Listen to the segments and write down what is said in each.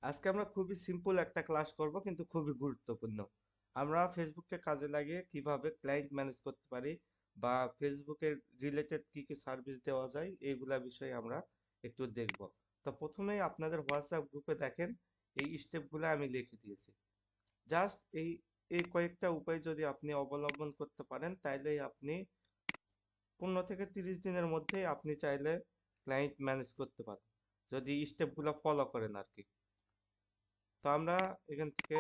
আজকে আমরা খুবই সিম্পল একটা ক্লাস করব কিন্তু খুবই গুরুত্বপূর্ণ। আমরা ফেসবুককে কাজে লাগিয়ে কিভাবে ক্লায়েন্ট ম্যানেজ করতে পারি বা ফেসবুকের রিলেটেড কি কি সার্ভিস দেওয়া যায় এইগুলা বিষয়ে আমরা একটু দেখব। তো প্রথমেই আপনাদের হোয়াটসঅ্যাপ গ্রুপে দেখেন এই স্টেপগুলো আমি লিখে দিয়েছি। জাস্ট এই এই কয়েকটা উপায় যদি আপনি অবলম্বন করতে পারেন তাইলেই আপনি 15 থেকে 30 দিনের মধ্যেই আপনি চাইলে ক্লায়েন্ট ম্যানেজ করতে পারেন, যদি স্টেপগুলো ফলো করেন আর কি। তো আমরা এখান থেকে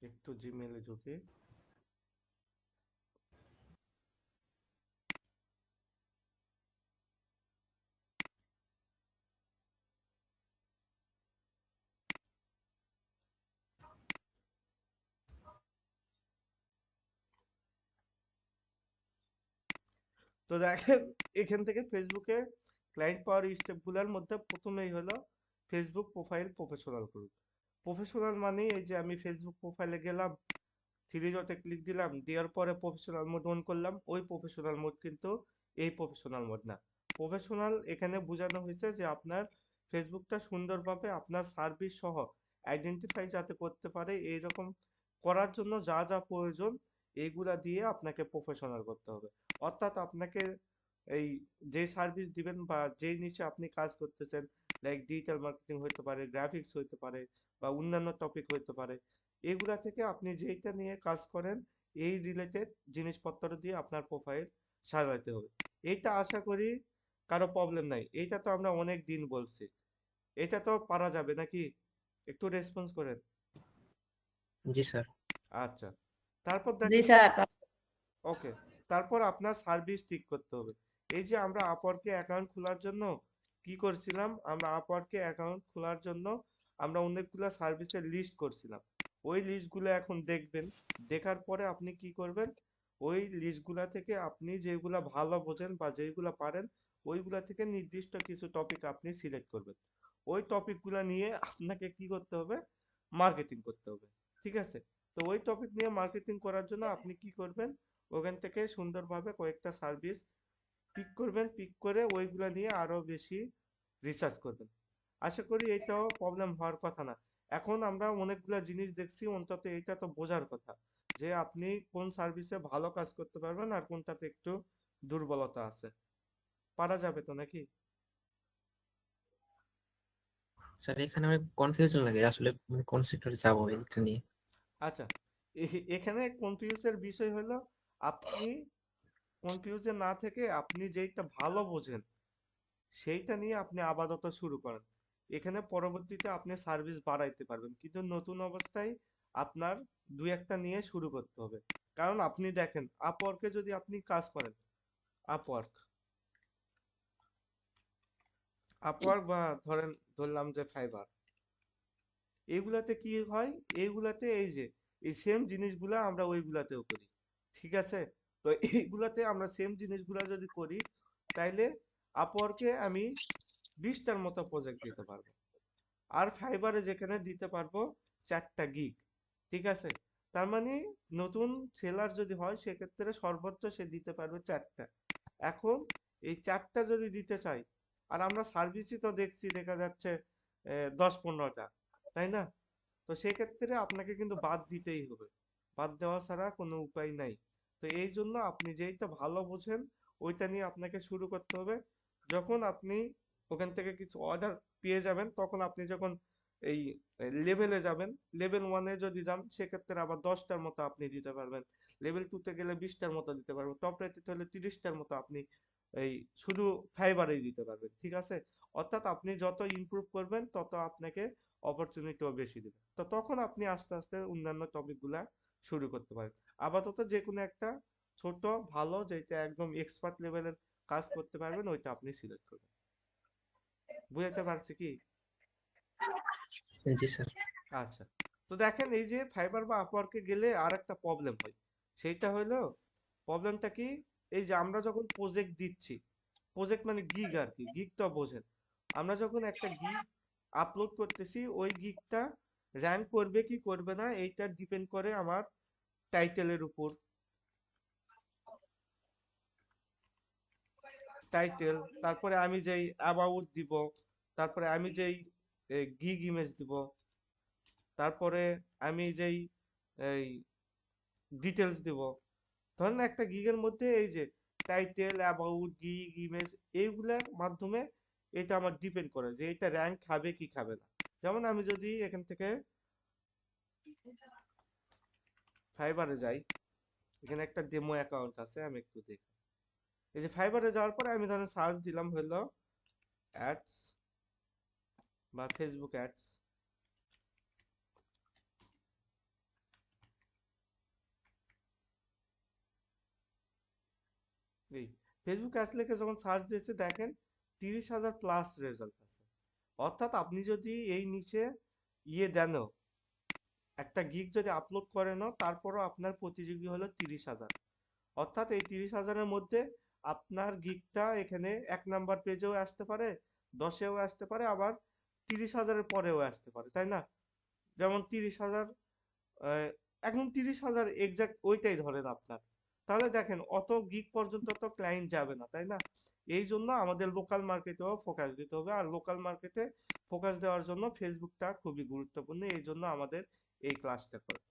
একটু জিমেলে ঢুকি। তো দেখেন এখান থেকে ফেসবুকে ক্লায়েন্ট পাওয়ার স্টেপগুলোর মধ্যে প্রথমেই হলো ফেসবুক প্রোফাইল প্রফেশনাল করুন। প্রফেশনাল মানে এই যে আমি ফেসবুক প্রোফাইলে গেলাম, থ্রি ডটে ক্লিক দিলাম, দেওয়ার পরে প্রফেশনাল মোড অন করলাম, ওই প্রফেশনাল মোড কিন্তু এই প্রফেশনাল মোড না। প্রফেশনাল এখানে বোঝানো হয়েছে যে আপনার ফেসবুকটা সুন্দরভাবে আপনার সার্ভিস সহ আইডেন্টিফাই যাতে করতে পারে, এইরকম করার জন্য যা যা প্রয়োজন এইগুলা দিয়ে আপনাকে প্রফেশনাল করতে হবে। অর্থাৎ আপনাকে এই যে সার্ভিস দিবেন বা যেই নিচে আপনি কাজ করতেছেন, লাইক ডিজিটাল মার্কেটিং হইতে পারে, গ্রাফিক্স হইতে পারে বা অন্যান্য টপিক হইতে পারে, এগুলা থেকে আপনি যেইটা নিয়ে কাজ করেন এই রিলেটেড জিনিসপত্র দিয়ে আপনার প্রোফাইল সাজাইতে হবে। এইটা আশা করি কারো প্রবলেম নাই, এইটা তো আমরা অনেক দিন বলছি, এটা তো পারা যাবে নাকি? একটু রেসপন্স করেন। জি স্যার। আচ্ছা, তারপর জি দেখেন। স্যার। ওকে, তারপর আপনার সার্ভিস ঠিক করতে হবে। এই যে আমরা আপওয়ার্কে অ্যাকাউন্ট খোলার জন্য কি করছিলাম, আমরা আপওয়ার্কে অ্যাকাউন্ট খোলার জন্য আমরা অনেকগুলো সার্ভিসের লিস্ট করছিলাম। ওই লিস্টগুলো এখন দেখবেন, দেখার পরে আপনি কি করবেন, ওই লিস্টগুলা থেকে আপনি যেগুলা ভালো বোঝেন বা যেগুলা পারেন ওইগুলা থেকে নির্দিষ্ট কিছু টপিক আপনি সিলেক্ট করবেন। ওই টপিকগুলা নিয়ে আপনাকে কি করতে হবে, মার্কেটিং করতে হবে। ঠিক আছে? তো ওই টপিক নিয়ে মার্কেটিং করার জন্য আপনি কি করবেন, ওখান থেকে সুন্দরভাবে কয়েকটা সার্ভিস পিক করবেন, পিক করে ওইগুলা নিয়ে আরো বেশি রিসার্চ করবেন। আশা করি এটাও প্রবলেম হওয়ার কথা না। এখন আমরা অনেকগুলা জিনিস দেখছি, অন্তত এটা তো বোঝার কথা যে আপনি কোন সার্ভিসে ভালো কাজ করতে পারবেন আর কোনটাতে একটু দুর্বলতা আছে। পারা যাবে তো নাকি? স্যার এখানে আমি কনফিউশন লাগে আসলে আমি কোন সেক্টরে যাবো এটা নিয়ে। আচ্ছা, এখানে কনফিউজের বিষয় হলো আপনি কনফিউজে না থেকে আপনি যেইটা ভালো বোঝেন সেইটা নিয়ে আপনি আপাতত শুরু করেন। এখানে পরবর্তীতে আপনি সার্ভিস বাড়াইতে পারবেন, কিন্তু নতুন অবস্থায় আপনার দুই একটা নিয়ে শুরু করতে হবে। কারণ আপনি দেখেন আপওয়ার্কে যদি আপনি কাজ করেন, আপওয়ার্ক আপওয়ার্ক বা ধরলাম যে ফাইবার, এইগুলাতে কি হয়, এইগুলাতে এই যে এই সেম জিনিসগুলা আমরা ওইগুলাতেও করি। ঠিক আছে? তো এইগুলাতে আমরা সেম জিনিসগুলা যদি করি তাইলে আপওয়ার্কে আমি 20টার মতো প্রজেক্ট দিতে পারবো, আর ফাইবারে যেখানে দিতে পারবো 4টা গিগ। ঠিক আছে? তার মানে নতুন সেলার যদি হয় সেক্ষেত্রে সর্বোচ্চ সে দিতে পারবে 4টা। এখন এই 4টা যদি দিতে চাই, আর আমরা সার্ভিসই তো দেখছি দেখা যাচ্ছে 10-15টা, তাই না? তো সেক্ষেত্রে আপনাকে কিন্তু বাদ দিতেই হবে, বাদ দেওয়া ছাড়া কোনো উপায় নাই। তো এই জন্য আপনি যেইটা ভালো বোঝেন ওইটা নিয়ে আপনাকে শুরু করতে হবে। যখন আপনি ওখান থেকে কিছু অর্ডার পেয়ে যাবেন তখন আপনি যখন এই লেভেলে যাবেন, লেভেল ওয়ানে যদি যান সেক্ষেত্রে আবার 10টার মতো আপনি দিতে পারবেন, লেভেল টুতে গেলে 20টার মতো দিতে পারবেন, টপ রেটেড হলে 30টার মতো আপনি এই শুধু ফাইবারেই দিতে পারবেন। ঠিক আছে? অর্থাৎ আপনি যত ইমপ্রুভ করবেন তত আপনাকে অপরচুনিটিও বেশি দেবে। তো তখন আপনি আস্তে আস্তে অন্যান্য টপিকগুলা শুরু করতে পারেন। আপাতত যে কোনো একটা ছোট ভালো যেটা একদম এক্সপার্ট লেভেলের কাজ করতে পারবেন ওইটা আপনি সিলেক্ট করবেন। বুঝাতে পারছি কি? জি স্যার। আচ্ছা, তো দেখেন এই যে ফাইবার বা আপওয়ার্কে গেলে আর একটা প্রবলেম হয়, সেইটা হলো, প্রবলেমটা কি, এই যে আমরা যখন প্রজেক্ট দিচ্ছি, প্রজেক্ট মানে গিগ আর কি, গিগ তো বোঝেন, আমরা যখন একটা গিগ আপলোড করতেছি ওই গিগটা র্যাঙ্ক করবে কি করবে না এইটা ডিপেন্ড করে আমার টাইটেলের উপর। টাইটেল, তারপরে আমি যেই অ্যাবাউট দিব, তারপরে আমি যেই গিগ ইমেজ দিব, তারপরে আমি যেই এই ডিটেলস দিব। ধরেন একটা গিগের মধ্যে এই যে টাইটেল, অ্যাবাউট, গিগ, ইমেজ, এইগুলার মাধ্যমে এটা আমার ডিপেন্ড করে যে এটা র্যাঙ্ক খাবে কি খাবে না। যেমন আমি যদি এখান থেকে ফাইবারে যাই, এখানে একটা ডেমো অ্যাকাউন্ট আছে, আমি একটু দেখি। এই যে ফাইবারে যাওয়ার পরে আমি ধরেন সার্চ দিলাম হলো অ্যাডস বা ফেসবুক অ্যাডস। এই ফেসবুক অ্যাডস লিখে যখন সার্চ দিয়েছে দেখেন 30,000 প্লাস রেজাল্ট আছে। অর্থাৎ আপনি যদি এই নিচে দেন, একটা গিগ যদি আপলোড করেনও, তারপরও আপনার প্রতিযোগী হলো 30,000। অর্থাৎ এই 30,000-এর মধ্যে আপনার গিগটা এখানে 1 নাম্বার পেজেও আসতে পারে, 10-এও আসতে পারে, আবার 30,000-এর পরেও আসতে পারে, তাই না? যেমন 30,000, এখন 30,000 এক্সাক্ট ওইটাই ধরেন আপনার। তাহলে দেখেন অত গিগ পর্যন্ত তো ক্লায়েন্ট যাবে না, তাই না? এই জন্য আমাদের লোকাল মার্কেটেও ফোকাস দিতে হবে, আর লোকাল মার্কেটে ফোকাস দেওয়ার জন্য ফেসবুকটা খুবই গুরুত্বপূর্ণ। এই জন্য আমাদের এই ক্লাসটা করে,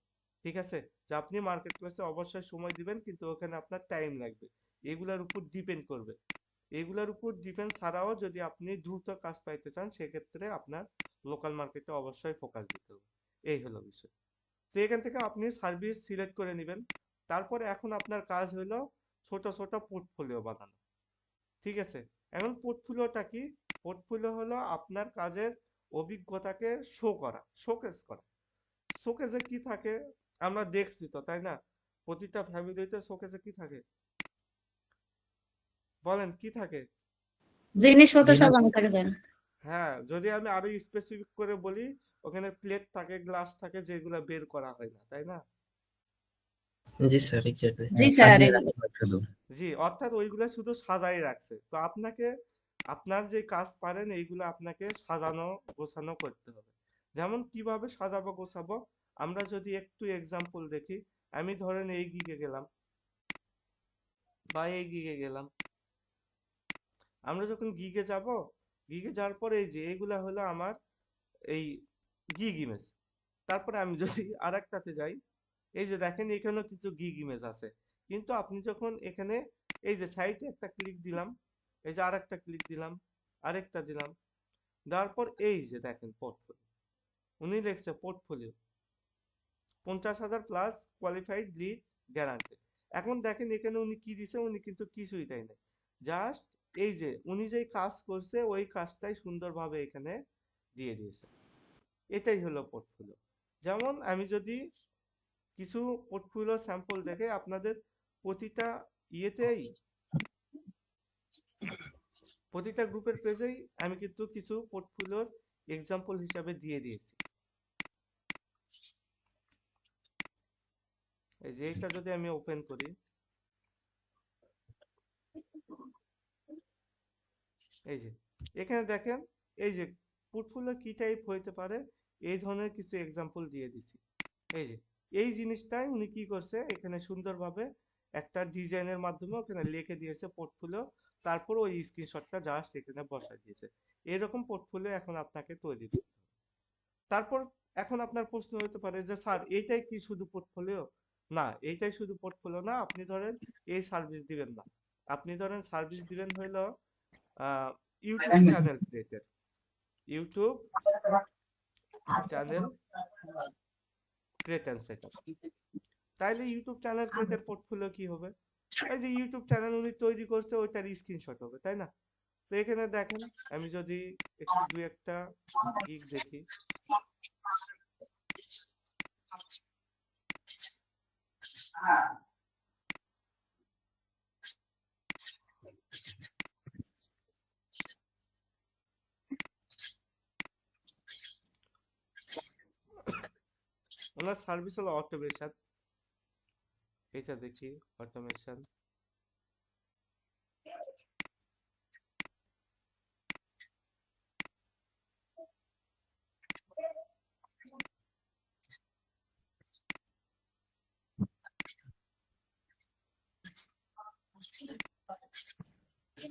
ঠিক আছে? যে আপনি মার্কেট প্লেসে অবশ্যই সময় দিবেন, কিন্তু ওখানে আপনার টাইম লাগবে। এগুলার উপর ডিপেন্ড করবে। এগুলার উপর ডিপেন্ড ছাড়াও যদি আপনি দ্রুত কাজ পাইতে চান, সেক্ষেত্রে আপনার লোকাল মার্কেটে অবশ্যই ফোকাস দিতে হবে। এই হলো বিষয়। তো এখান থেকে আপনি সার্ভিস সিলেক্ট করে নেবেন। তারপরে এখন আপনার কাজ হলো ছোট ছোট পোর্টফোলিও বানানো, ঠিক আছে? এখন পোর্টফোলিওটা কি? পোর্টফোলিও হলো আপনার কাজের অভিজ্ঞতাকে শো করা, শোকেস করা। শোকেসে কি থাকে আমরা দেখছি তো, তাই না? প্রতিটা ফ্যামিলিতে শোকেসে কি থাকে বলেন, কি থাকে? জিনিসপত্র জিনিস। সাজানো থাকে যেন। হ্যাঁ, যদি আমি আরো স্পেসিফিক করে বলি, ওখানে প্লেট থাকে, গ্লাস থাকে, যেগুলো বের করা হয় না, তাই না? জি স্যার, এক্স্যাক্টলি। জি স্যার, সাজিয়ে এগুলো। রাখা হয় শুধু। জি, অর্থাৎ ওইগুলা শুধু সাজাই রাখছে। তো আপনাকে আপনার যে কাজ পারেন এইগুলো আপনাকে সাজানো গোছানো করতে হবে। যেমন কিভাবে সাজাবো গোছাবো, আমরা যদি একটু এক্সাম্পল দেখি। আমি ধরেন এই গিগে গেলাম বা এই গিগে গেলাম। আমরা যখন গিগে যাব, গিগে যাওয়ার পরে এই যে এইগুলা হলো আমার এই গিগ ইমেজ। তারপরে আমি যদি আরেকটাতে যাই, এই যে দেখেন এখানেও কিছু গিগ ইমেজ আছে। কিন্তু আপনি যখন এখানে এই যে সাইডে একটা ক্লিক দিলাম, এই যে আরেকটা ক্লিক দিলাম, আরেকটা দিলাম, দেওয়ার পর এই যে দেখেন পোর্টফোলিও, উনি লিখছে portfolio 50,000 plus qualified lead guaranteed. এখন দেখেন এখানে উনি কি দিছে, উনি কিন্তু কিছুই দেয় নাই। জাস্ট এই যে উনি যেই কাজ করছে ওই কাজটাই সুন্দরভাবে এখানে দিয়ে দিয়েছে। এটাই হলো পোর্টফোলিও। যেমন আমি যদি কিছু পোর্টফোলিও স্যাম্পল দেখে আপনাদের প্রতিটা ইয়েতেই, প্রতিটা গ্রুপের পেজেই আমি কিন্তু কিছু পোর্টফোলিওর এক্সাম্পল হিসাবে দিয়ে দিয়েছি। এই যে এটা যদি আমি ওপেন করি, এই যে এখানে দেখেন এই যে পোর্টফোলিও কি টাইপ হইতে পারে, এই ধরনের কিছু এক্সাম্পল দিয়ে দিছি। এই যে এই জিনিসটাই উনি কি করছে, এখানে সুন্দরভাবে একটা ডিজাইনের মাধ্যমে ওখানে লিখে দিয়েছে পোর্টফোলিও। তারপর ওই স্ক্রিনশটটা জাস্ট এখানে বসাই দিয়েছে। এরকম পোর্টফোলিও এখন আপনাকে তৈরি করতে হবে। তারপর এখন আপনার প্রশ্ন হতে পারে যে স্যার এইটাই কি শুধু পোর্টফোলিও? না, এইটাই শুধু পোর্টফোলিও না। আপনি ধরেন এই সার্ভিস দিবেন না, আপনি ধরেন সার্ভিস দিবেন হইলো ইউটিউব চ্যানেল ক্রিয়েটের, YouTube channel create and set up. তাইলে ইউটিউব চ্যানেল ক্রিয়েটের পোর্টফোলিও কি হবে? ওই যে ইউটিউব চ্যানেল উনি তৈরি করছে ওইটার স্ক্রিনশট হবে, তাই না? তো এখানে দেখেন আমি যদি একটু দুই একটা গিগ দেখি, ওনার সার্ভিস হলো অটোমেশন। এটা দেখি, অটোমেশন। এই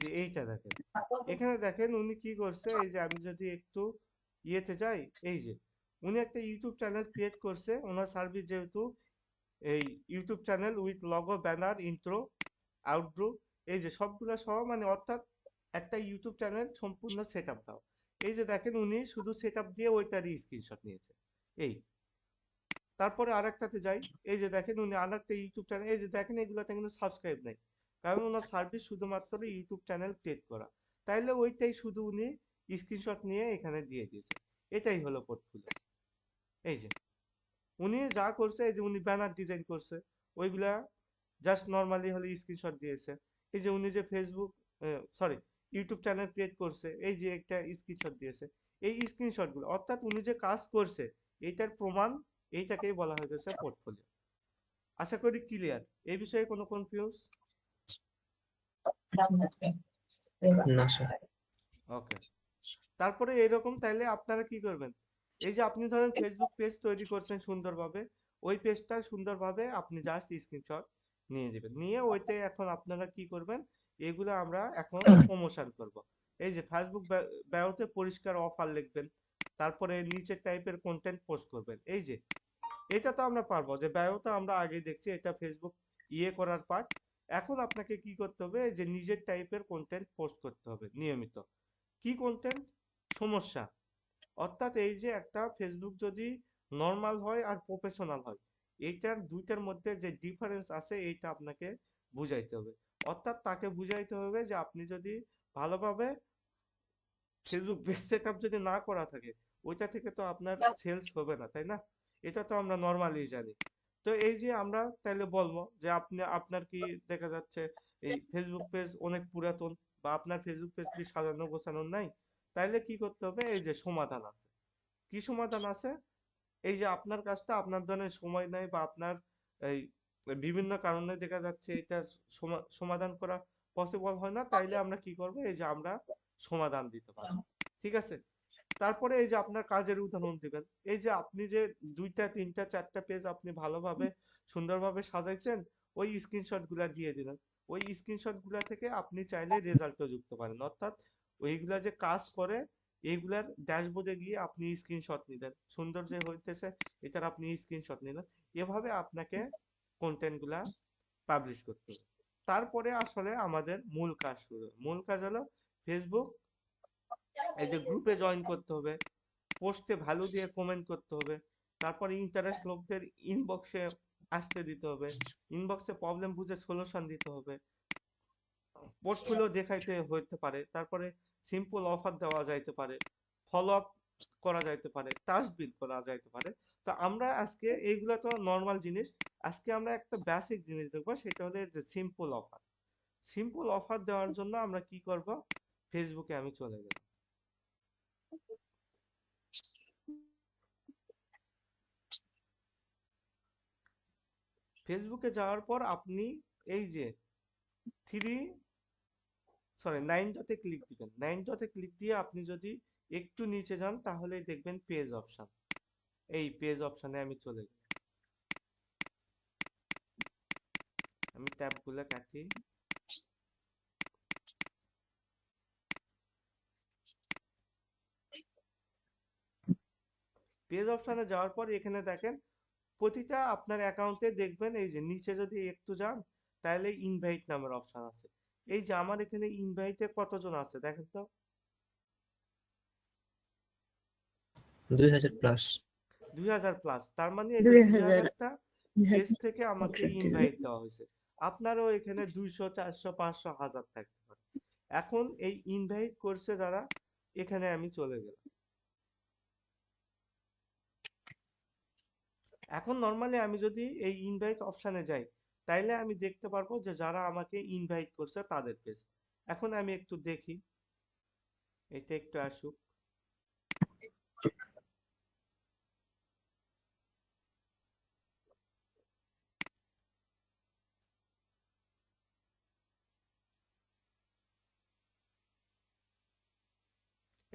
যে এইটা দেখেন, এখানে দেখেন উনি কি করছে, এই যে আমি যদি একটু ইয়েতে যাই, এই যে উনি একটা ইউটিউব চ্যানেল ক্রিয়েট করছে, ওনার সার্ভিস যেহেতু এই YouTube channel with logo, banner, intro, outro, এই যে সবগুলা সহ, মানে অর্থাৎ একটা ইউটিউব চ্যানেল সম্পূর্ণ সেট আপ দাও। এই যে দেখেন উনি শুধু সেট আপ দিয়ে ওইটারই স্ক্রিনশট নিয়েছে। এই তারপরে আরেকটাতে যাই, এই যে দেখেন উনি আরেকটা ইউটিউব চ্যানেল, এই যে দেখেন এগুলাতে কিন্তু সাবস্ক্রাইব নাই, কারণ ওনার সার্ভিস শুধুমাত্র ইউটিউব চ্যানেল ক্রিয়েট করা। তাইলে ওইটাই শুধু উনি স্ক্রিনশট নিয়ে এখানে দিয়ে দিয়েছে। এটাই হলো পোর্টফোলিও। এই যে উনি যা করছে, এই যে উনি ব্যানার ডিজাইন করছে, ওইগুলা জাস্ট নর্মালি হলে স্ক্রিনশট দিয়েছে। এই যে উনি যে Facebook, sorry, YouTube channel create করছে, এই যে একটা স্ক্রিনশট দিয়েছে। এই স্ক্রিনশটগুলো অর্থাৎ উনি যে কাজ করছে এইটার প্রমাণ, এইটাকেই বলা হয়েছে পোর্টফোলিও। আশা করি ক্লিয়ার। এই বিষয়ে কোনো কনফিউজ? না স্যার। ওকে। তারপরে এরকম তাইলে আপনারা কি করবেন, এই যে আপনি ধরেন ফেসবুক পেজ তৈরি করছেন সুন্দরভাবে, ওই পেজটা সুন্দরভাবে আপনি জাস্ট স্ক্রিনশট নিয়ে নেবেন, নিয়ে ওইটাই এখন আপনারা কি করবেন, এগুলো আমরা এখন প্রমোশন করব। এই যে ফেসবুক বায়োতে পরিষ্কার অফার লিখবেন, তারপরে নিচের টাইপের কন্টেন্ট পোস্ট করবেন। এই যে এটা তো আমরা পারবো, যে বায়োটা আমরা আগেই দেখছি, এটা ফেসবুক ইয়ে করার পার্ট। এখন আপনাকে কি করতে হবে, এই যে নিজের টাইপের কন্টেন্ট পোস্ট করতে হবে নিয়মিত। কি কন্টেন্ট? সমস্যা। অর্থাৎ এই যে একটা ফেসবুক যদি নর্মাল হয় আর প্রফেশনাল হয়, এইটার দুইটার মধ্যে যে ডিফারেন্স আছে এইটা আপনাকে বুঝাইতে হবে। অর্থাৎ তাকে বুঝাইতে হবে যে আপনি যদি ভালোভাবে ফেসবুক পেজ সেট আপ যদি না করা থাকে, ওইটা থেকে তো আপনার সেলস হবে না, তাই না? এটা তো আমরা নর্মালি জানি। তো এই যে আমরা তাইলে বলবো যে আপনি, আপনার কি দেখা যাচ্ছে এই ফেসবুক পেজ অনেক পুরাতন, বা আপনার ফেসবুক পেজ কি সাজানো গোছানো নাই, তাইলে কি করতে হবে, এই যে সমাধান আছে। কি সমাধান আছে? এই যে আপনার কাজটা, আপনার জন্য সময় নাই, বা আপনার এই বিভিন্ন কারণে দেখা যাচ্ছে এটা সমাধান করা পসিবল হয় না, তাইলে আমরা কি করব, এই যে আমরা সমাধান দিতে পারবো। ঠিক আছে? তারপরে এই যে আপনার কাজের উদাহরণ দিবেন। এই যে আপনি যে ২টা ৩টা ৪টা পেজ আপনি ভালোভাবে সুন্দরভাবে সাজাইছেন, ওই স্ক্রিনশট গুলা দিয়ে দিলেন। ওই স্ক্রিনশট গুলা থেকে আপনি চাইলে রেজাল্টও যুক্ত পারেন। অর্থাৎ ওইগুলা যে কাজ করে, এইগুলার ড্যাশবোর্ডে গিয়ে আপনি স্ক্রিনশট নিলেন, সুন্দর যে হইতেছে এটার আপনি স্ক্রিনশট নিলেন। এভাবে আপনাকে কন্টেন্ট গুলা পাবলিশ করতে হবে। তারপরে আসলে আমাদের মূল কাজ শুরু হবে। মূল কাজ হলো ফেসবুক এই যে গ্রুপে জয়েন করতে হবে, পোস্টে ভ্যালু দিয়ে কমেন্ট করতে হবে, তারপরে ইন্টারেস্ট লোকদের ইনবক্সে আসতে দিতে হবে, ইনবক্সে প্রবলেম বুঝে সলিউশন দিতে হবে, পোর্টফোলিও দেখাইতে হইতে পারে, তারপরে সিম্পল অফার দেওয়া যাইতে পারে, ফলো আপ করা যাইতে পারে, টাস্ক বিল্ড করা যাইতে পারে। তো আমরা আজকে এইগুলা তো নর্মাল জিনিস, আজকে আমরা একটা বেসিক জিনিস দেখবো, সেটা হলো যে সিম্পল অফার। সিম্পল অফার দেওয়ার জন্য আমরা কি করব, ফেসবুকে আমি চলে গেলাম। ফেসবুকে যাওয়ার পর আপনি এই যে থ্রি, সরি 9 ডটে ক্লিক দিবেন। 9 ডটে ক্লিক দিয়ে আপনি যদি একটু নিচে যান, তাহলেই দেখবেন পেজ অপশন। এই পেজ অপশনে আমি চলে গেলাম। আমি ট্যাবগুলো কাটি। পেজ অপশনে যাওয়ার পর এখানে দেখেন প্রতিটা আপনার অ্যাকাউন্টে দেখবেন, এই যে নিচে যদি একটু যান, তাহলে ইনভাইট নামের অপশন আছে। এই যে আমার এখানে ইনভাইটে কতজন আছে দেখেন তো, 2000 প্লাস। 2000 প্লাস। তার মানে এই যে 2000 2000টা পেজ থেকে আমাকে ইনভাইট দেওয়া হয়েছে। আপনারও এখানে 200 400 500 1000 থাকতে পারে। এখন এই ইনভাইট করছে যারা, এখানে আমি চলে গেলাম। এখন নর্মালি আমি যদি এই ইনভাইট অপশনে যাই, তাইলে আমি দেখতে পারবো যে যারা আমাকে ইনভাইট করছে তাদের পেজ। এখন আমি একটু দেখি, এটা একটু আসুক।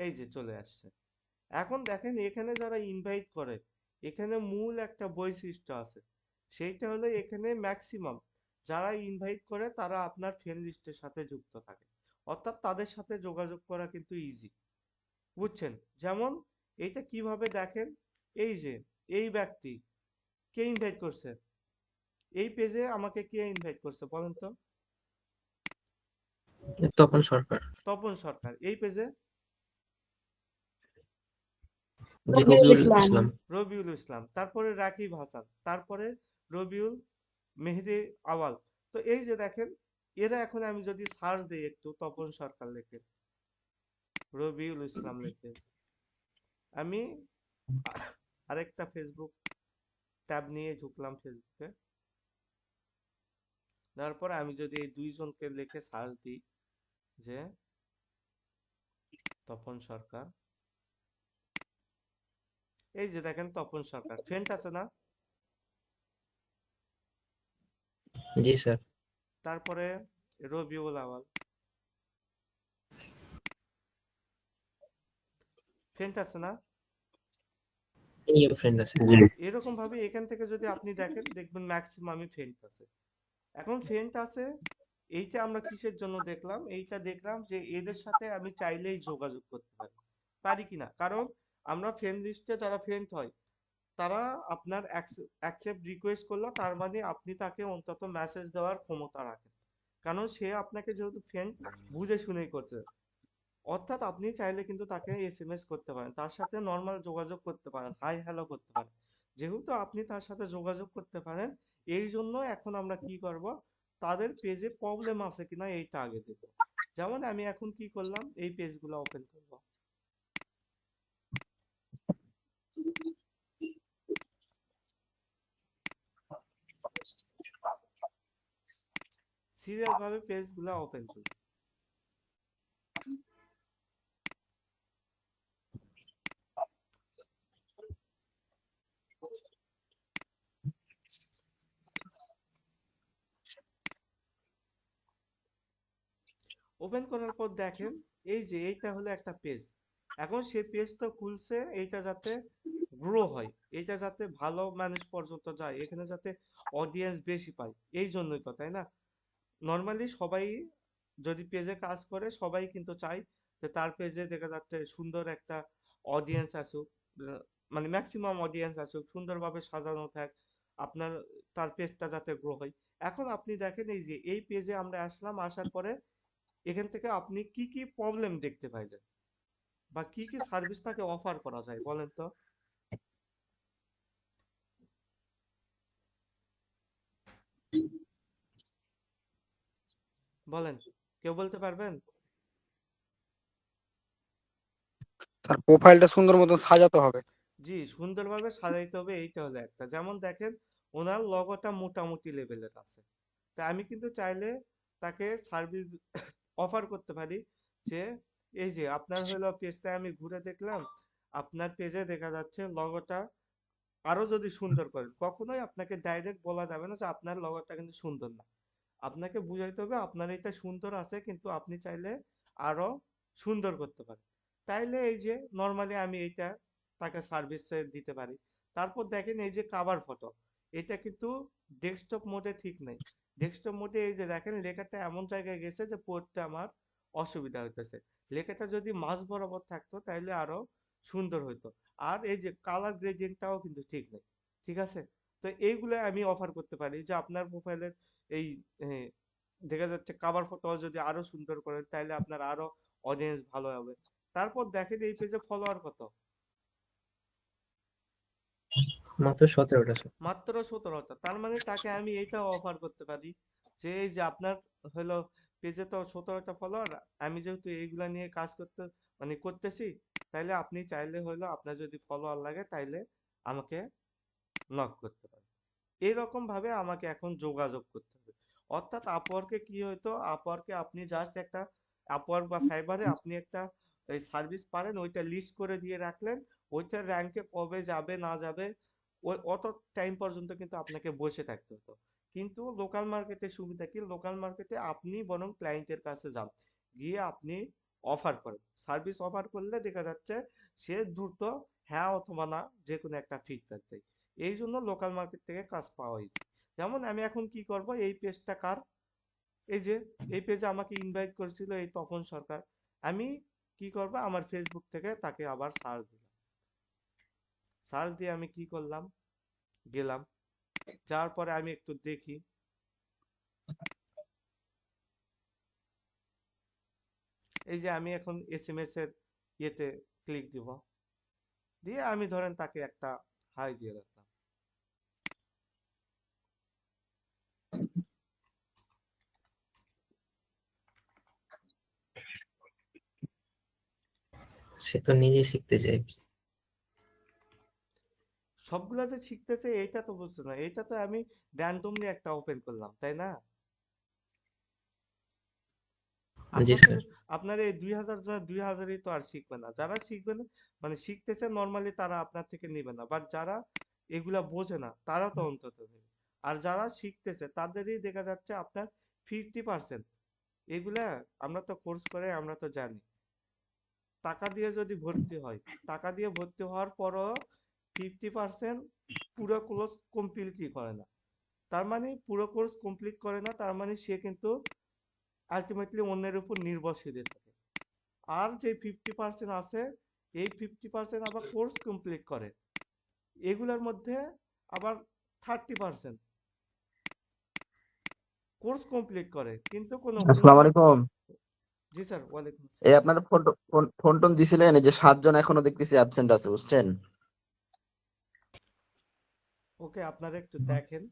এই যে চলে আসছে। এখন দেখেন এখানে যারা ইনভাইট করে, এখানে মূল একটা বৈশিষ্ট্য আছে, সেইটা হলো এখানে ম্যাক্সিমাম যারা ইনভাইট করে তারা আপনার ফ্রেন্ড লিস্টের সাথে যুক্ত থাকে, অর্থাৎ তাদের সাথে যোগাযোগ করা কিন্তু ইজি। বুঝছেন? যেমন এইটা কিভাবে দেখেন, এই যে এই ব্যক্তি কে ইনভাইট করছে, এই পেজে আমাকে কে ইনভাইট করছে বলেন তো? তপন সরকার। তপন সরকার। এই পেজে জি, রবিউল রবিউল ইসলাম। ইসলাম। রবিউল ইসলাম, তারপরে রাকিব হাসান, তারপরে রবিউল মেহেদি আওয়াল। তো এই যে দেখেন, এরা এখন আমি যদি সার্চ দিই একটু তপন সরকার লিখে, রবিউল ইসলাম লিখে, আমি আরেকটা ফেসবুক ট্যাব নিয়ে ঢুকলাম ফেসবুকে, তারপর আমি যদি এই দুইজনকে লিখে সার্চ দিই যে তপন সরকার, এই যে দেখেন তপন সরকার ফ্রেন্ড আছে না? জি স্যার। তারপরে রবিউল আওয়াল ফ্রেন্ড আছে না? এই ফ্রেন্ড আছে। এরকম ভাবে এখান থেকে যদি আপনি দেখেন, দেখবেন ম্যাক্সিমামই ফ্রেন্ড আছে। এখন ফ্রেন্ড আছে, এইটা আমরা কিসের জন্য দেখলাম? এইটা দেখলাম যে এদের সাথে আমি চাইলেই যোগাযোগ করতে পারি, পারি কিনা। কারণ আমরা ফ্রেন্ড লিস্টে যারা ফ্রেন্ড হয় তারা আপনার অ্যাকসেপ্ট রিকোয়েস্ট করলো, তার মানে আপনি তাকে অন্তত মেসেজ দেওয়ার ক্ষমতা রাখেন, কারণ সে আপনাকে যেহেতু ফ্রেন্ড বুঝে শুনেই করছে। অর্থাৎ আপনি চাইলে কিন্তু তাকে এসএমএস করতে পারেন, তার সাথে নর্মাল যোগাযোগ করতে পারেন, হাই হ্যালো করতে পারেন। যেহেতু আপনি তার সাথে যোগাযোগ করতে পারেন, এই জন্য এখন আমরা কি করব, তাদের পেজে প্রবলেম আছে কিনা এইটা আগে দেখব। যেমন আমি এখন কি করলাম, এই পেজগুলো ওপেন করব, সিরিয়াল ভাবে পেজগুলো ওপেন করব। ওপেন করার পর দেখেন, এই যে এইটা হলো একটা পেজ। এখন সে পেজটা খুলছে এইটা যাতে গ্রো হয়, এইটা যাতে ভালো মানুষ পর্যন্ত যায়, এখানে যাতে অডিয়েন্স বেশি পায়, এই জন্যই তো, তাই না? নর্মালি সবাই যদি পেজে কাজ করে সবাই কিন্তু চায় যে তার পেজে দেখা যাচ্ছে সুন্দর একটা অডিয়েন্স আসুক, মানে ম্যাক্সিমাম অডিয়েন্স আসুক, সুন্দরভাবে সাজানো থাক, আপনার তার পেজটা যাতে গ্রো হয়। এখন আপনি দেখেন এই যে এই পেজে আমরা আসলাম, আসার পরে এখান থেকে আপনি কি কি প্রবলেম দেখতে পাইলেন বা কি কি সার্ভিস তাকে অফার করা যায় বলেন তো? বলেন, কেউ বলতে পারবেন? তার প্রোফাইলটা সুন্দর মতন সাজাতে হবে। জি, সুন্দরভাবে সাজাইতে হবে, এইটা হলো একটা। যেমন দেখেন ওনার লগোটা মোটামুটি লেভেলের আছে, তা আমি কিন্তু চাইলে তাকে সার্ভিস অফার করতে পারি যে এই যে আপনার হলো পেজটা আমি ঘুরে দেখলাম, আপনার পেজে দেখা যাচ্ছে লগোটা আরো যদি সুন্দর করেন, কখনোই আপনাকে ডাইরেক্ট বলা যাবে না যে আপনার লগোটা কিন্তু সুন্দর না, আপনাকে বুঝাইতে হবে আপনার এটা সুন্দর আছে কিন্তু আপনি চাইলে আরো সুন্দর করতে পারেন। তাইলে এই যে নর্মালি আমি এইটা তাকে সার্ভিসে দিতে পারি। তারপর দেখেন এই যে কাভার ফটো, এটা কিন্তু ডেস্কটপ মোডে ঠিক নেই। ডেস্কটপ মোডে এই যে দেখেন লেখাটা এমন জায়গায় গেছে যে পড়তে আমার অসুবিধা হইতেছে। লেখাটা যদি মাঝ বরাবর থাকতো তাইলে আরো সুন্দর হইতো। আর এই যে কালার গ্রেডিয়েন্টটাও কিন্তু ঠিক নেই। ঠিক আছে? তো এইগুলো আমি অফার করতে পারি যে আপনার প্রোফাইলের এই এ, দেখা যাচ্ছে কাভার ফটো যদি আরো সুন্দর করেন তাহলে আপনার আরো অডিয়েন্স ভালো হবে। তারপর দেখেন এই পেজে ফলোয়ার কত, মাত্র 17টা স্যার। মাত্র 17টা। তার মানে তাকে আমি এইটাও অফার করতে পারি যে এই যে আপনার হলো পেজে তো 17টা ফলোয়ার, আমি যেহেতু এইগুলা নিয়ে কাজ করতে মানে করতেছি, তাইলে আপনি চাইলে হলো আপনার যদি ফলোয়ার লাগে তাইলে আমাকে নক করতে পারেন। এইরকম ভাবে আমাকে এখন যোগাযোগ করতে হবে। অর্থাৎ আপওয়ার্কে কি হইতো, আপওয়ার্কে আপনি জাস্ট একটা, আপওয়ার্ক বা ফাইবারে আপনি একটা এই সার্ভিস পারেন, ওইটা লিস্ট করে দিয়ে রাখলেন, ওইটার র্যাঙ্কে কবে যাবে না যাবে ওই অত টাইম পর্যন্ত কিন্তু আপনাকে বসে থাকতে হতো। কিন্তু লোকাল মার্কেটে সুবিধা কি, লোকাল মার্কেটে আপনি বরং ক্লায়েন্টের কাছে যান, গিয়ে আপনি অফার করে। সার্ভিস অফার করলে দেখা যাচ্ছে সে দ্রুত হ্যাঁ অথবা না যে কোনো একটা ফিডব্যাক দেয়। এই জন্য লোকাল মার্কেট থেকে কাজ পাওয়া হয়েছে। যেমন আমি এখন কি করব, এই পেজটা কার, এই যে এই পেজে আমাকে ইনভাইট করেছিল এই তপন সরকার, আমি কি করব, আমার ফেসবুক থেকে তাকে আবার সার্চ দিলাম। সার্চ দিয়ে আমি কি করলাম, গেলাম, যাওয়ার পরে আমি একটু দেখি, এই যে আমি এখন এসএমএস এর ইয়েতে ক্লিক দিব, দিয়ে আমি ধরেন তাকে একটা হাই দিয়ে রাখলাম। সে তো নিজেই শিখতে চায়। সবগুলাতে শিখতেছে এইটা তো বুঝছো না, এইটা তো আমি র্যান্ডমলি একটা ওপেন করলাম, তাই না? জি আপনার তো, স্যার। আপনার এই 2000 2000ই তো আর শিখবে না, যারা শিখবে না মানে শিখতেছে নর্মালি তারা আপনার থেকে নেবে না, বাট যারা এগুলা বোঝে না তারা তো অন্তত নেবে। আর যারা শিখতেছে তাদেরই দেখা যাচ্ছে আপনার 50%, এগুলা আমরা তো কোর্স করে আমরা তো জানি, টাকা দিয়ে যদি ভর্তি হয়, টাকা দিয়ে ভর্তি হওয়ার পরও 50% পুরো কোর্স কমপ্লিটই করে না। তার মানে পুরো কোর্স কমপ্লিট করে না, তার মানে সে কিন্তু আলটিমেটলি অন্যের উপর নির্ভরশীল থাকে। আর যে 50% আছে, এই 50% আবার কোর্স কমপ্লিট করে, এগুলোর মধ্যে আবার 30% কোর্স কমপ্লিট করে কিন্তু কোনো আসসালামু হোমওয়ার্ক। আলাইকুম। জি স্যার, ওয়ালাইকুম এই আসসালাম। আপনারা ফোন ফোন ফোন টোন দিছিলেন, এই যে 7 জন এখনো দেখতেছি অ্যাবসেন্ট আছে, বুঝছেন? ওকে, আপনারা একটু দেখেন।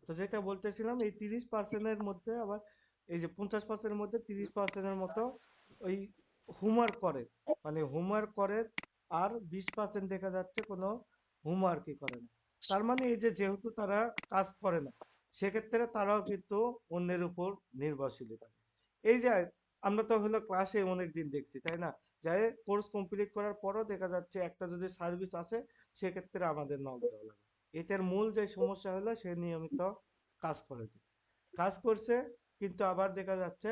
তো যেটা বলতেছিলাম, এই 30%-এর মধ্যে আবার এই যে 50%-এর মধ্যে 30%-এর মতো ওই হোমওয়ার্ক করে, মানে হোমওয়ার্ক করে, আর 20% দেখা যাচ্ছে কোনো হোমওয়ার্কই করে না। তার মানে এই যে যেহেতু তারা কাজ করে না, সেক্ষেত্রে তারাও কিন্তু অন্যের উপর নির্ভরশীল থাকে। এই যে আমরা তো হলো ক্লাসে অনেক দিন দেখছি, তাই না? যাই কোর্স কমপ্লিট করার পরও দেখা যাচ্ছে একটা যদি সার্ভিস আসে, সেক্ষেত্রে আমাদের নক দেওয়া লাগে। এটার মূল যে সমস্যা হলো সে নিয়মিত কাজ করেছে, কাজ করছে, কিন্তু আবার দেখা যাচ্ছে